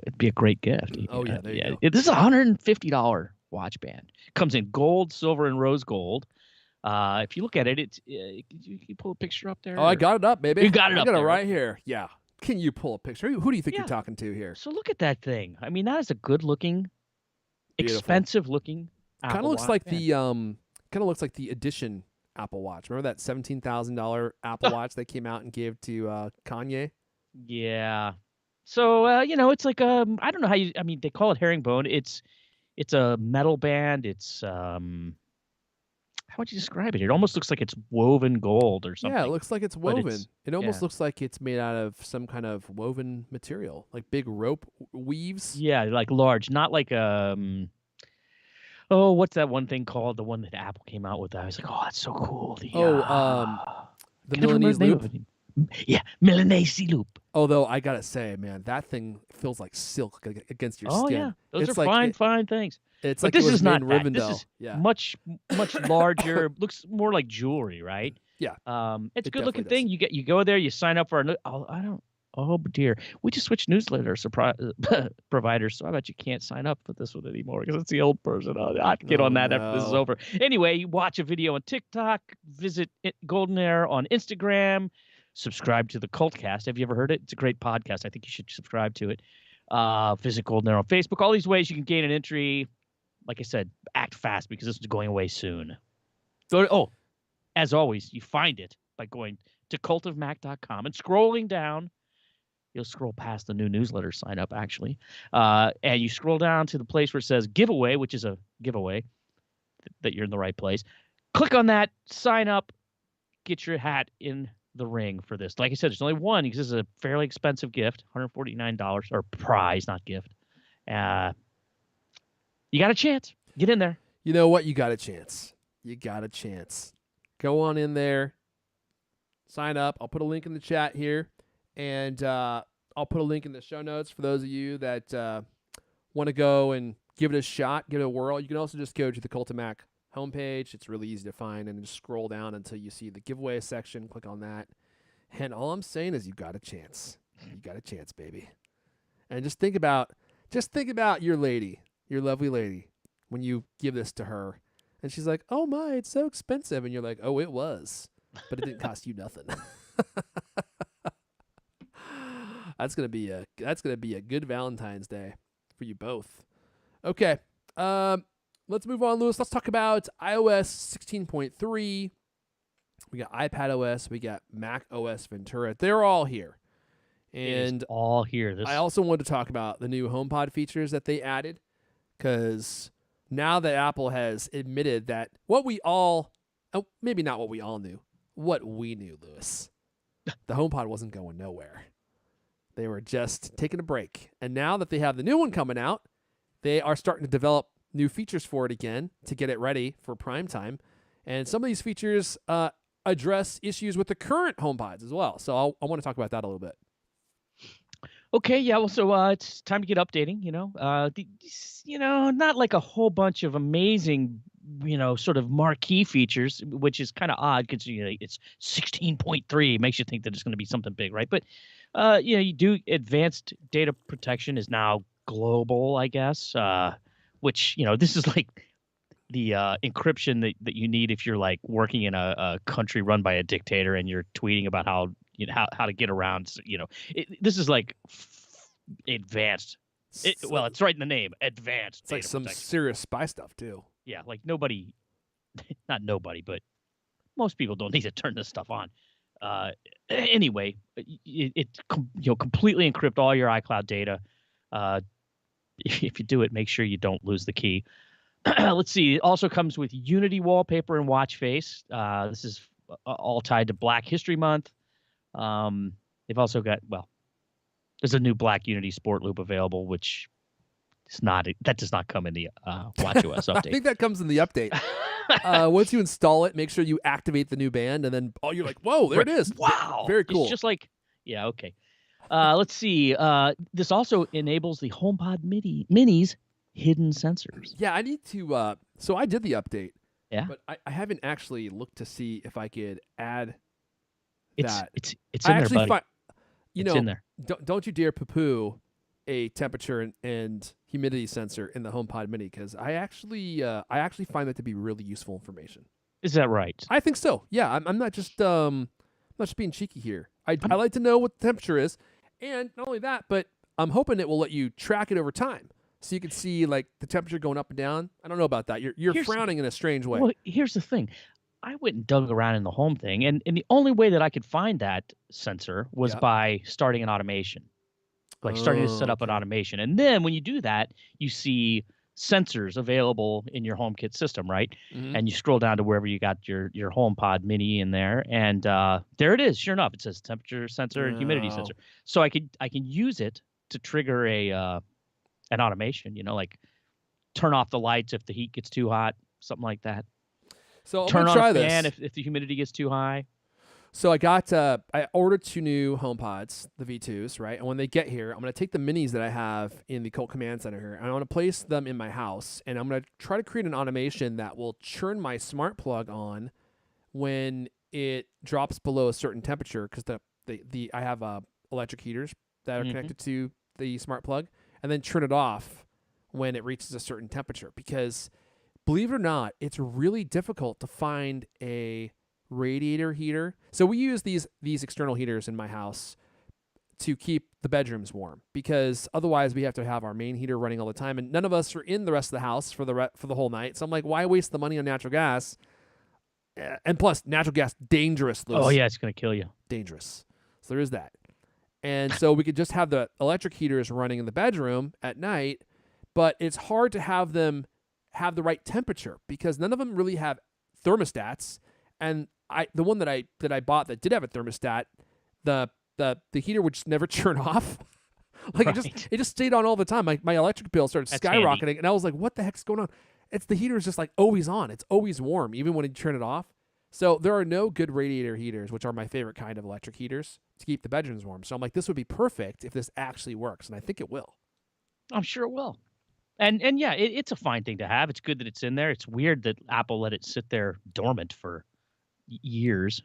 it'd be a great gift. Oh yeah, there you go. This is a $150 watch band. Comes in gold, silver, and rose gold. If you look at it, you pull a picture up there. Oh, I got it up, baby. You got it up I got there. it right here. Yeah. Can you pull a picture? Who do you think you're talking to here? So look at that thing. I mean, that is a good-looking, expensive-looking. Kind of looks like the edition Apple Watch. Remember that $17,000 Apple Watch they came out and gave to Kanye? Yeah. So it's like I don't know how you. I mean, they call it herringbone. It's a metal band. It's how would you describe it? It almost looks like it's woven gold or something. Yeah, it looks like it's woven. It almost looks like it's made out of some kind of woven material, like big rope weaves. Yeah, like large, not like oh, what's that one thing called? The one that Apple came out with. I was like, oh, that's so cool. The Milanese loop. Yeah, Milanese loop. Although I gotta say, man, that thing feels like silk against your skin. Oh yeah, those are fine things. It's but like this is not that. Rivendell. This is much larger. Looks more like jewelry, right? Yeah. It's a good looking thing. You go there, you sign up for I Oh dear, we just switched newsletter providers, so I bet you can't sign up for this one anymore because it's the old person. I'll have to get Oh on that after this is no. over. Anyway, you watch a video on TikTok, visit Golden Air on Instagram, subscribe to the Cultcast. Have you ever heard it? It's a great podcast. I think you should subscribe to it. Visit Golden Air on Facebook. All these ways you can gain an entry. Like I said, act fast because this is going away soon. As always, you find it by going to cultofmac.com and scrolling down. You'll scroll past the new newsletter sign up, actually. And you scroll down to the place where it says giveaway, which is a giveaway that you're in the right place. Click on that, sign up, get your hat in the ring for this. Like I said, there's only one because this is a fairly expensive gift, $149, or prize, not gift. You got a chance. Get in there. You know what? You got a chance. You got a chance. Go on in there. Sign up. I'll put a link in the chat here. And I'll put a link in the show notes for those of you that want to go and give it a shot, give it a whirl. You can also just go to the Cult of Mac homepage. It's really easy to find, and just scroll down until you see the giveaway section. Click on that. And all I'm saying is you got a chance. You got a chance, baby. And just think about your lady, your lovely lady, when you give this to her. And she's like, oh my, it's so expensive. And you're like, oh, it was. But it didn't cost you nothing. That's gonna be a good Valentine's Day for you both. Okay, let's move on, Lewis. Let's talk about iOS 16.3. We got iPadOS. We got macOS Ventura. They're all here, and all here. I also wanted to talk about the new HomePod features that they added, because now that Apple has admitted that maybe not what we all knew, what we knew, Lewis, the HomePod wasn't going nowhere. They were just taking a break. And now that they have the new one coming out, they are starting to develop new features for it again to get it ready for prime time. And some of these features address issues with the current HomePods as well. So I want to talk about that a little bit. Okay, yeah. Well, so it's time to get updating. Not like a whole bunch of amazing, sort of marquee features, which is kind of odd because it's 16.3. Makes you think that it's going to be something big, right? But you do advanced data protection is now global, I guess. Which this is like the encryption that you need if you're like working in a country run by a dictator and you're tweeting about how to get around. This is like advanced. Well, it's right in the name, advanced. It's like some serious spy stuff too. Yeah, like nobody, not nobody, but most people don't need to turn this stuff on. Anyway, it completely encrypt all your iCloud data. If you do it, make sure you don't lose the key. Let's see. It also comes with Unity wallpaper and watch face. This is all tied to Black History Month. They've also got, there's a new Black Unity Sport Loop available, which does not come in the watchOS update. I think that comes in the update. Once you install it, make sure you activate the new band, and then you're like, whoa, there it is. Wow. Very cool. It's just like, yeah, okay. Let's see. This also enables the HomePod Mini's hidden sensors. Yeah, I need to. So I did the update. Yeah. But I haven't actually looked to see if I could add that. It's in there, buddy. It's in there. Don't you dare poo-poo a temperature and humidity sensor in the HomePod Mini, because I actually find that to be really useful information. Is that right? I think so. Yeah, I'm not just being cheeky here. I like to know what the temperature is, and not only that, but I'm hoping it will let you track it over time, so you can see like the temperature going up and down. I don't know about that. You're frowning in a strange way. Well, here's the thing. I went and dug around in the home thing, and the only way that I could find that sensor was by starting an automation. Like starting to set up an automation. And then when you do that, you see sensors available in your HomeKit system, right? Mm-hmm. And you scroll down to wherever you got your HomePod Mini in there, and there it is. Sure enough, it says temperature sensor and humidity sensor. So I can use it to trigger an automation, like turn off the lights if the heat gets too hot, something like that. So turn on a fan if the humidity gets too high. So I ordered 2 new HomePods, the V2s, right? And when they get here, I'm going to take the minis that I have in the Colt Command Center here, and I'm going to place them in my house, and I'm going to try to create an automation that will churn my smart plug on when it drops below a certain temperature, because I have a electric heaters that are Mm-hmm. connected to the smart plug, and then turn it off when it reaches a certain temperature. Because believe it or not, it's really difficult to find a radiator heater. So we use these external heaters in my house to keep the bedrooms warm, because otherwise we have to have our main heater running all the time, and none of us are in the rest of the house for the whole night. So I'm like, why waste the money on natural gas? And plus, natural gas dangerous, Oh Lewis. yeah, it's gonna kill you. Dangerous. So there is that. And so we could just have the electric heaters running in the bedroom at night, but it's hard to have them have the right temperature because none of them really have thermostats. And the one that I bought that did have a thermostat, the heater would just never turn off. Like Right. it just stayed on all the time. My electric bill started That's skyrocketing, handy. and I was like, "What the heck's going on?" It's the heater is just like always on. It's always warm, even when you turn it off. So there are no good radiator heaters, which are my favorite kind of electric heaters to keep the bedrooms warm. So I'm like, this would be perfect if this actually works, and I think it will. I'm sure it will. And yeah, it's a fine thing to have. It's good that it's in there. It's weird that Apple let it sit there dormant for years.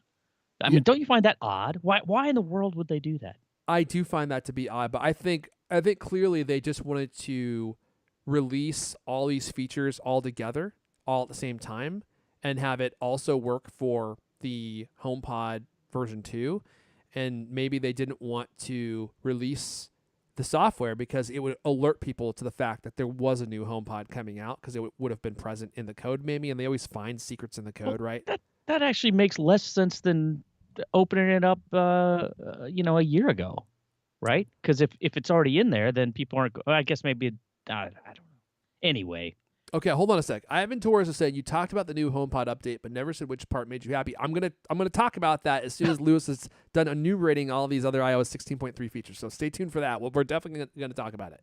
I Yeah, mean, don't you find that odd? Why in the world would they do that? I do find that to be odd, but I think clearly they just wanted to release all these features all together, all at the same time, and have it also work for the HomePod version 2. And maybe they didn't want to release the software because it would alert people to the fact that there was a new HomePod coming out, because it would have been present in the code maybe, and they always find secrets in the Well, code, right? that actually makes less sense than opening it up, a year ago, right? Because if it's already in there, then people aren't. I guess maybe I don't know. Anyway, Okay, hold on a sec. Ivan Torres has said you talked about the new HomePod update, but never said which part made you happy. I'm gonna talk about that as soon as Lewis has done enumerating all these other iOS 16.3 features. So stay tuned for that. Well, we're definitely gonna talk about it.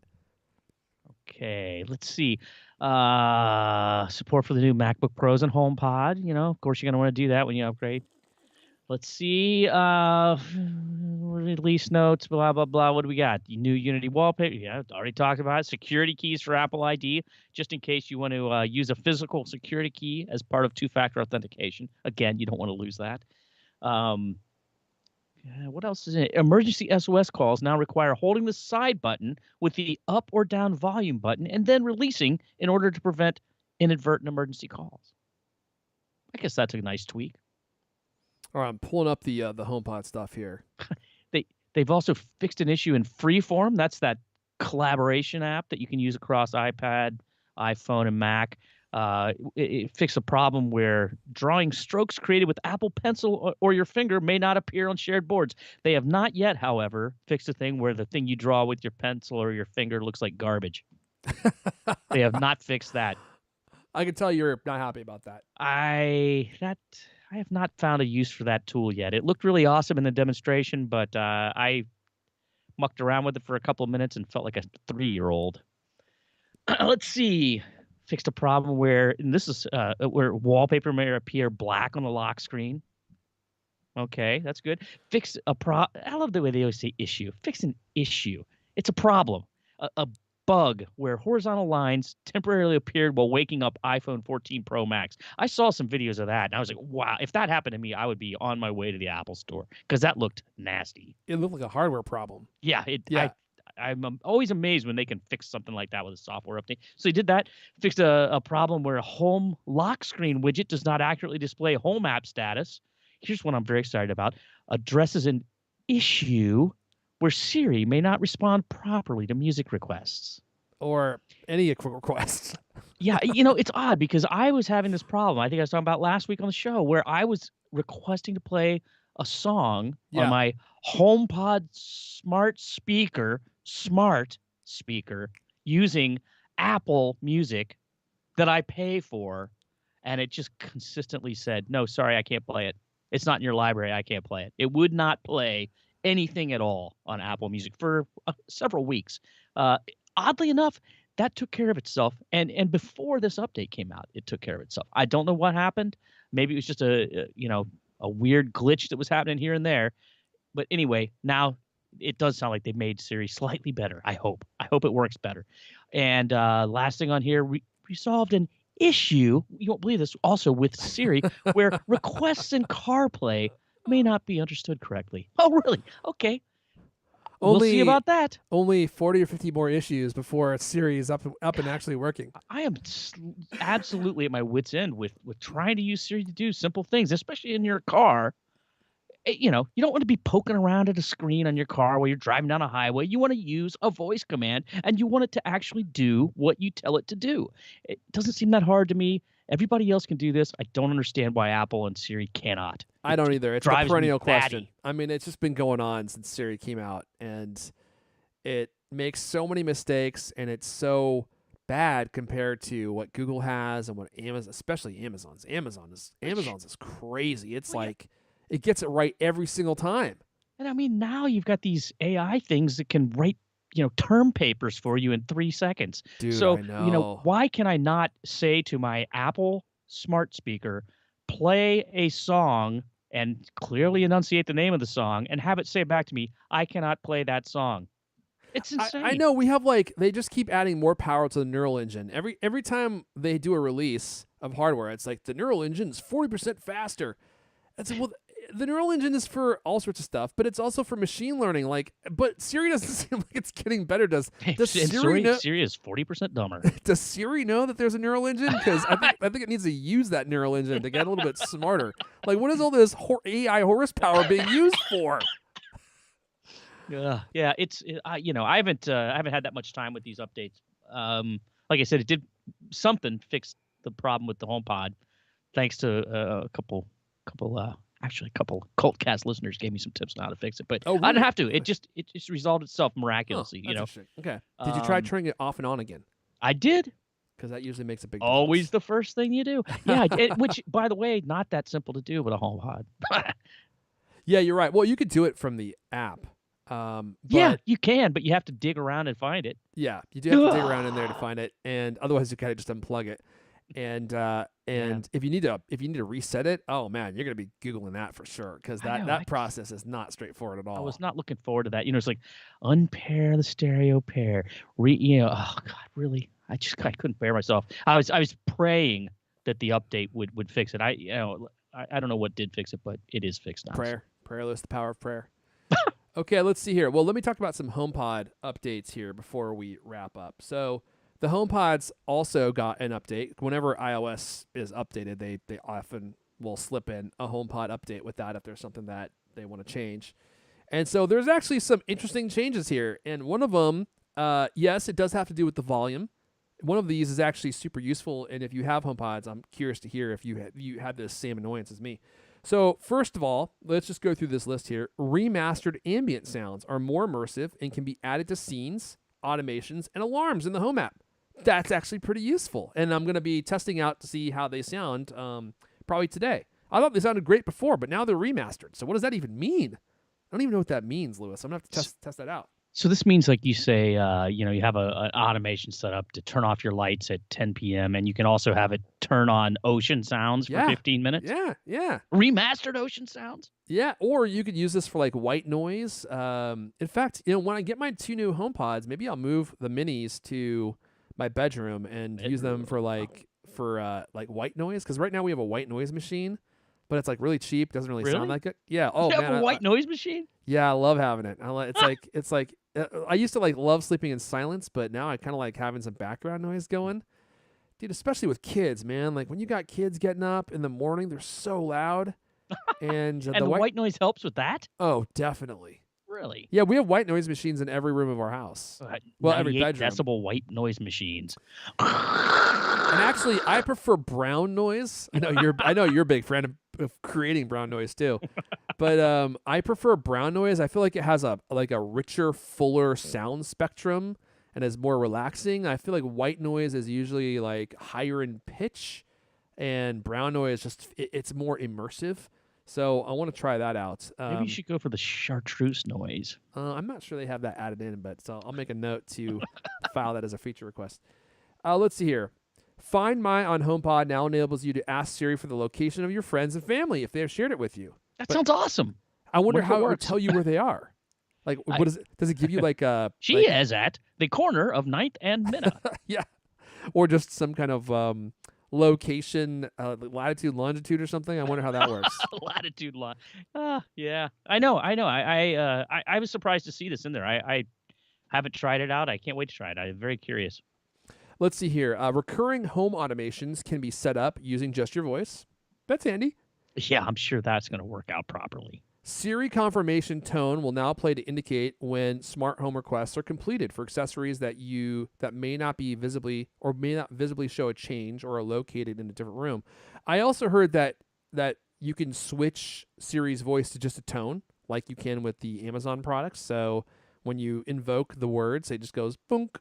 okay, let's see. Support for the new MacBook Pros and HomePod. Of course, you're gonna want to do that when you upgrade. Let's see. Release notes, blah, blah, blah. What do we got? The new Unity wallpaper. Yeah, already talked about it. Security keys for Apple ID, just in case you want to use a physical security key as part of two-factor authentication. Again, you don't want to lose that. What else is in it? Emergency SOS calls now require holding the side button with the up or down volume button and then releasing in order to prevent inadvertent emergency calls. I guess that's a nice tweak. All right, I'm pulling up the HomePod stuff here. They've also fixed an issue in Freeform. That's that collaboration app that you can use across iPad, iPhone, and Mac. It fixed a problem where drawing strokes created with Apple Pencil or your finger may not appear on shared boards. They have not yet, however, fixed a thing where the thing you draw with your pencil or your finger looks like garbage. They have not fixed that. I can tell you're not happy about that. I have not found a use for that tool yet. It looked really awesome in the demonstration, but I mucked around with it for a couple of minutes and felt like a 3-year-old. Let's see. Fixed a problem where, and this is where wallpaper may appear black on the lock screen. Okay, that's good. Fix a I love the way they always say issue. Fix an issue. It's a problem. A bug where horizontal lines temporarily appeared while waking up iPhone 14 Pro Max. I saw some videos of that, and I was like, wow, if that happened to me, I would be on my way to the Apple store because that looked nasty. It looked like a hardware problem. Yeah, Yeah. I'm always amazed when they can fix something like that with a software update. So they did that, fixed a problem where a home lock screen widget does not accurately display home app status. Here's one I'm very excited about. Addresses an issue where Siri may not respond properly to music requests. Or any requests. Yeah, it's odd because I was having this problem. I think I was talking about last week on the show where I was requesting to play a song on my HomePod smart speaker using Apple Music that I pay for, and it just consistently said, "No, sorry, I can't play it. It's not in your library. I can't play it." It would not play anything at all on Apple Music for several weeks. Oddly enough, that took care of itself, and before this update came out, it took care of itself. I don't know what happened. Maybe it was just a weird glitch that was happening here and there. But anyway, now it does sound like they made Siri slightly better. I hope it works better. And last thing on here, resolved an issue. You won't believe this. Also with Siri, where requests in CarPlay may not be understood correctly. Oh, really? Okay. We'll see about that. Only 40 or 50 more issues before Siri is up and actually working. I am absolutely at my wit's end with trying to use Siri to do simple things, especially in your car. You know, you don't want to be poking around at a screen on your car while you're driving down a highway. You want to use a voice command, and you want it to actually do what you tell it to do. It doesn't seem that hard to me. Everybody else can do this. I don't understand why Apple and Siri cannot. I don't either. It's a perennial question. I mean, it's just been going on since Siri came out, and it makes so many mistakes, and it's so bad compared to what Google has and what Amazon, especially Amazon's. Amazon's is crazy. It's like it gets it right every single time. And I mean, now you've got these AI things that can write, you know, term papers for you in 3 seconds. Dude, so, I know. you know, why can I not say to my Apple smart speaker, play a song and clearly enunciate the name of the song and have it say back to me, I cannot play that song? It's insane. I know we have they just keep adding more power to the neural engine. Every time they do a release of hardware, it's like the neural engine is 40% faster. And so, well, the neural engine is for all sorts of stuff, but it's also for machine learning. But Siri doesn't seem like it's getting better. Does Siri know? Siri is 40% dumber. Does Siri know that there's a neural engine? Because I think it needs to use that neural engine to get a little bit smarter. Like, what is all this AI horsepower being used for? Yeah, you know, I haven't had that much time with these updates. Like I said, it did something fix the problem with the HomePod, thanks to a couple Cultcast listeners gave me some tips on how to fix it. But really? I didn't have to. It just resolved itself miraculously. You know. Okay. Did you try turning it off and on again? I did. Because that usually makes a big difference. Always the first thing you do. Yeah, which, by the way, not that simple to do with a HomePod. Yeah, you're right. Well, you could do it from the app. Yeah, you can, but you have to dig around and find it. Yeah, you do have to dig around in there to find it, and otherwise you kind of just unplug it. And if you need to reset it, oh man, you're gonna be Googling that for sure, because that process is not straightforward at all. I was not looking forward to that. You know, it's like unpair the stereo pair. Oh God, really? I couldn't bear myself. I was praying that the update would fix it. I don't know what did fix it, but it is fixed now. Prayerless, the power of prayer. Okay, let's see here. Well, let me talk about some HomePod updates here before we wrap up. So the HomePods also got an update. Whenever iOS is updated, they often will slip in a HomePod update with that if there's something that they want to change. And so there's actually some interesting changes here. And one of them, yes, it does have to do with the volume. One of these is actually super useful. And if you have HomePods, I'm curious to hear if you had this same annoyance as me. So first of all, let's just go through this list here. Remastered ambient sounds are more immersive and can be added to scenes, automations, and alarms in the Home app. That's actually pretty useful. And I'm going to be testing out to see how they sound probably today. I thought they sounded great before, but now they're remastered. So what does that even mean? I don't even know what that means, Lewis. I'm going to have to test that out. So this means, like you say, you have an automation set up to turn off your lights at 10 p.m. and you can also have it turn on ocean sounds for 15 minutes. Yeah. Remastered ocean sounds. Yeah, or you could use this for like white noise. In fact, when I get my 2 new HomePods, maybe I'll move the minis to my bedroom and use them for white noise. Because right now we have a white noise machine, but it's like really cheap. Doesn't really sound like it. Yeah. Oh you man, have a white noise machine? Yeah, I love having it. It's like I used to love sleeping in silence, but now I kind of like having some background noise going. Dude, especially with kids, man. Like when you got kids getting up in the morning, they're so loud. And the white noise helps with that? Oh, definitely. Really? Yeah, we have white noise machines in every room of our house. Well, every bedroom. Decibel white noise machines. And actually, I prefer brown noise. I know you're a big fan of creating brown noise too. But I prefer brown noise. I feel like it has a richer, fuller sound spectrum and is more relaxing. I feel like white noise is usually like higher in pitch, and brown noise it's more immersive. So I want to try that out. Maybe you should go for the chartreuse noise. I'm not sure they have that added in, but so I'll make a note to file that as a feature request. Let's see here. Find My on HomePod now enables you to ask Siri for the location of your friends and family if they have shared it with you. That sounds awesome. I wonder how it would tell you where they are. Like, what is it? Does it give you like a... She is at the corner of 9th and Minna. Yeah. Or just some kind of location, latitude, longitude, or something. I wonder how that works. Latitude line. Yeah. I know. I was surprised to see this in there. I haven't tried it out. I can't wait to try it. I'm very curious. Let's see here. Recurring home automations can be set up using just your voice. That's handy. Yeah, I'm sure that's going to work out properly. Siri confirmation tone will now play to indicate when smart home requests are completed for accessories that may not visibly show a change or are located in a different room. I also heard that you can switch Siri's voice to just a tone, like you can with the Amazon products. So when you invoke the words, it just goes boonk,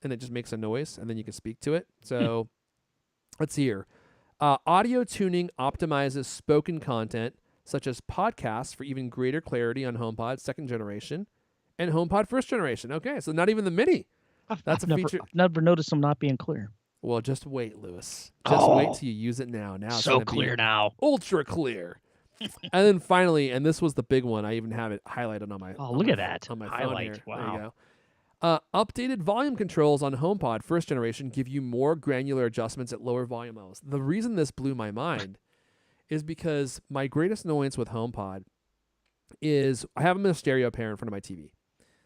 and it just makes a noise, and then you can speak to it. So let's see here. Audio tuning optimizes spoken content, such as podcasts, for even greater clarity on HomePod 2nd generation and HomePod 1st generation. Okay, so not even the Mini. That's a feature. I've never noticed them not being clear. Well, just wait, Lewis. Just wait till you use it now. Now it's so clear now. Ultra clear. And then finally, and this was the big one, I even have it highlighted on my look at that. On my highlight. phone here. Wow. There you go. Updated volume controls on HomePod 1st generation give you more granular adjustments at lower volume levels. The reason this blew my mind is because my greatest annoyance with HomePod is I have them in a stereo pair in front of my TV.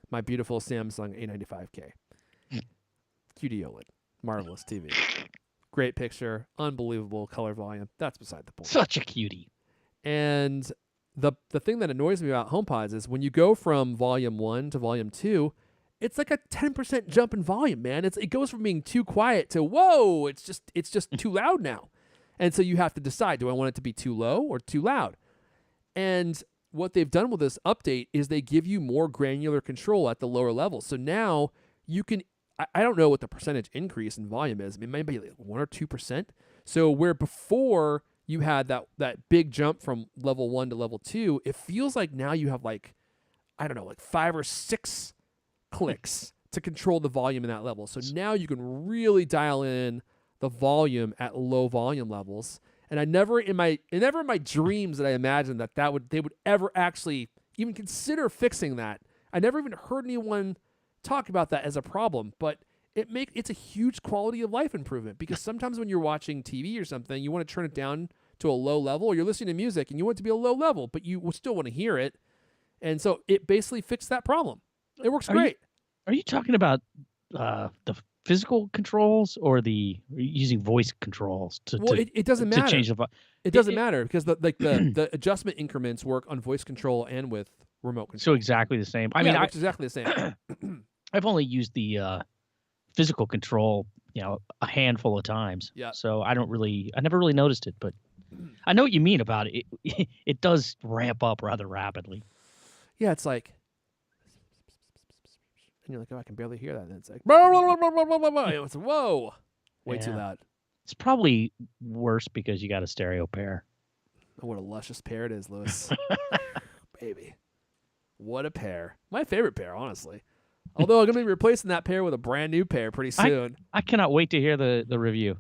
My beautiful Samsung A95K. QD OLED. Marvelous TV. Great picture. Unbelievable color volume. That's beside the point. Such a cutie. And the thing that annoys me about HomePods is when you go from volume 1 to volume 2, it's like a 10% jump in volume, man. It goes from being too quiet to, whoa, it's just too loud now. And so you have to decide, do I want it to be too low or too loud? And what they've done with this update is they give you more granular control at the lower level. So now you can, I don't know what the percentage increase in volume is. I mean, it might be like 1 or 2%. So where before you had that big jump from level 1 to level 2, it feels like now you have like 5 or 6 clicks to control the volume in that level. So now you can really dial in the volume at low volume levels. And I never in my dreams that I imagined they would ever actually even consider fixing that. I never even heard anyone talk about that as a problem, but it's a huge quality of life improvement, because sometimes when you're watching TV or something, you want to turn it down to a low level, or you're listening to music and you want it to be a low level, but you still want to hear it. And so it basically fixed that problem. It works great. Are you talking about the physical controls or using voice controls it doesn't matter. To change the it doesn't matter, because the adjustment increments work on voice control and with remote control. So exactly the same. I mean, it's exactly the same. I've only used the physical control, a handful of times. Yeah. So I never really noticed it, but I know what you mean about it. It does ramp up rather rapidly. Yeah, it's like, and you're like, oh, I can barely hear that. And it's like, blah, blah, blah, blah, blah, blah, blah. It's whoa, way too loud. It's probably worse because you got a stereo pair. Oh, what a luscious pair it is, Lewis. Baby, what a pair. My favorite pair, honestly. Although I'm going to be replacing that pair with a brand new pair pretty soon. I cannot wait to hear the review.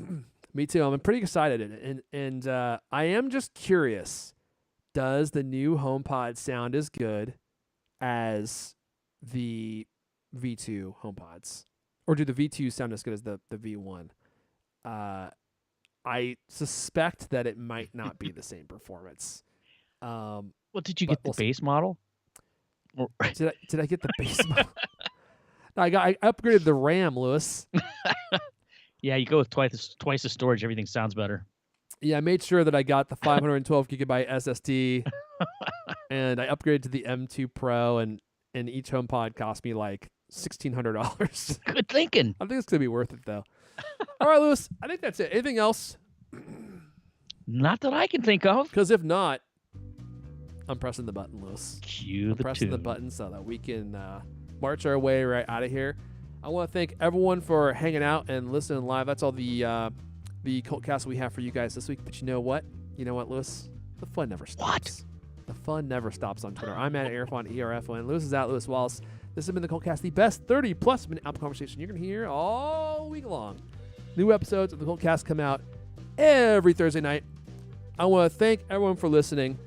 Me too. I'm pretty excited. And I am just curious, does the new HomePod sound as good as the V2 HomePods? Or do the V2 sound as good as the V1? I suspect that it might not be the same performance. Well, did you get the base model? Did I get the base model? No, I upgraded the RAM, Lewis. Yeah, you go with twice the storage. Everything sounds better. Yeah, I made sure that I got the 512 gigabyte SSD, and I upgraded to the M2 Pro, and each HomePod cost me like $1,600. Good thinking. I think it's gonna be worth it though. All right, Lewis. I think that's it. Anything else? Not that I can think of. Because if not, I'm pressing the button, Lewis. I'm pressing the button so that we can march our way right out of here. I want to thank everyone for hanging out and listening live. That's all the Cultcast we have for you guys this week. But you know what? Lewis? The fun never stops. What? The fun never stops on Twitter. I'm at Erfon, ERFON. Lewis is at Lewis Wallace. This has been the Cultcast, the best 30-plus minute Apple conversation you're going to hear all week long. New episodes of the Cultcast come out every Thursday night. I want to thank everyone for listening.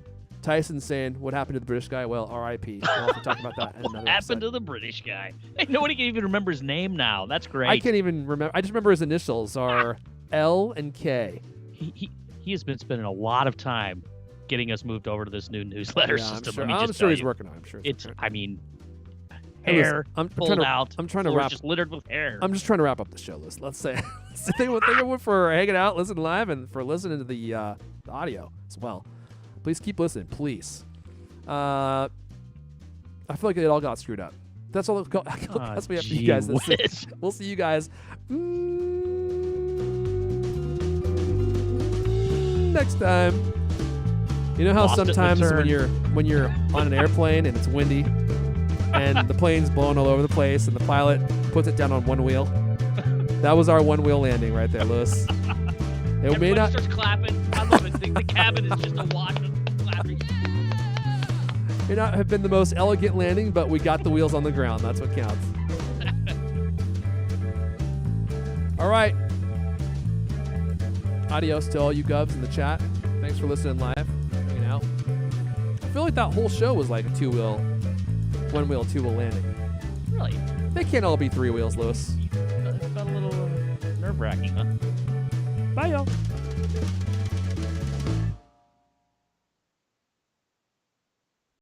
Tyson saying, what happened to the British guy? Well, R.I.P. We'll have to talk about that in another What happened episode. to the British guy? Hey, nobody can even remember his name now. That's great. I can't even remember. I just remember his initials are L and K. He has been spending a lot of time getting us moved over to this new newsletter system. I'm sure he's working on it. I'm sure it's. I mean, Hey, hair listen, I'm pulled trying to, out. I'm trying to floor's wrap. just littered with hair. I'm just trying to wrap up the show. Let's say thank you for hanging out, listening live, and for listening to the audio as well. Please keep listening, please. I feel like it all got screwed up. That's all. That's we have for you guys. We'll see you guys next time. You know how Lost sometimes when you're on an airplane and it's windy and the plane's blowing all over the place and the pilot puts it down on one wheel? That was our one wheel landing right there, Lewis. It may not starts clapping. I love it. The cabin is just awash with clapping. May not have been the most elegant landing, but we got the wheels on the ground. That's what counts. All right. Adios to all you gubs in the chat. Thanks for listening live, hanging out. I feel like that whole show was like a one-wheel, two-wheel landing. Really? They can't all be three wheels, Lewis. It felt a little nerve-wracking, huh? Bye, y'all.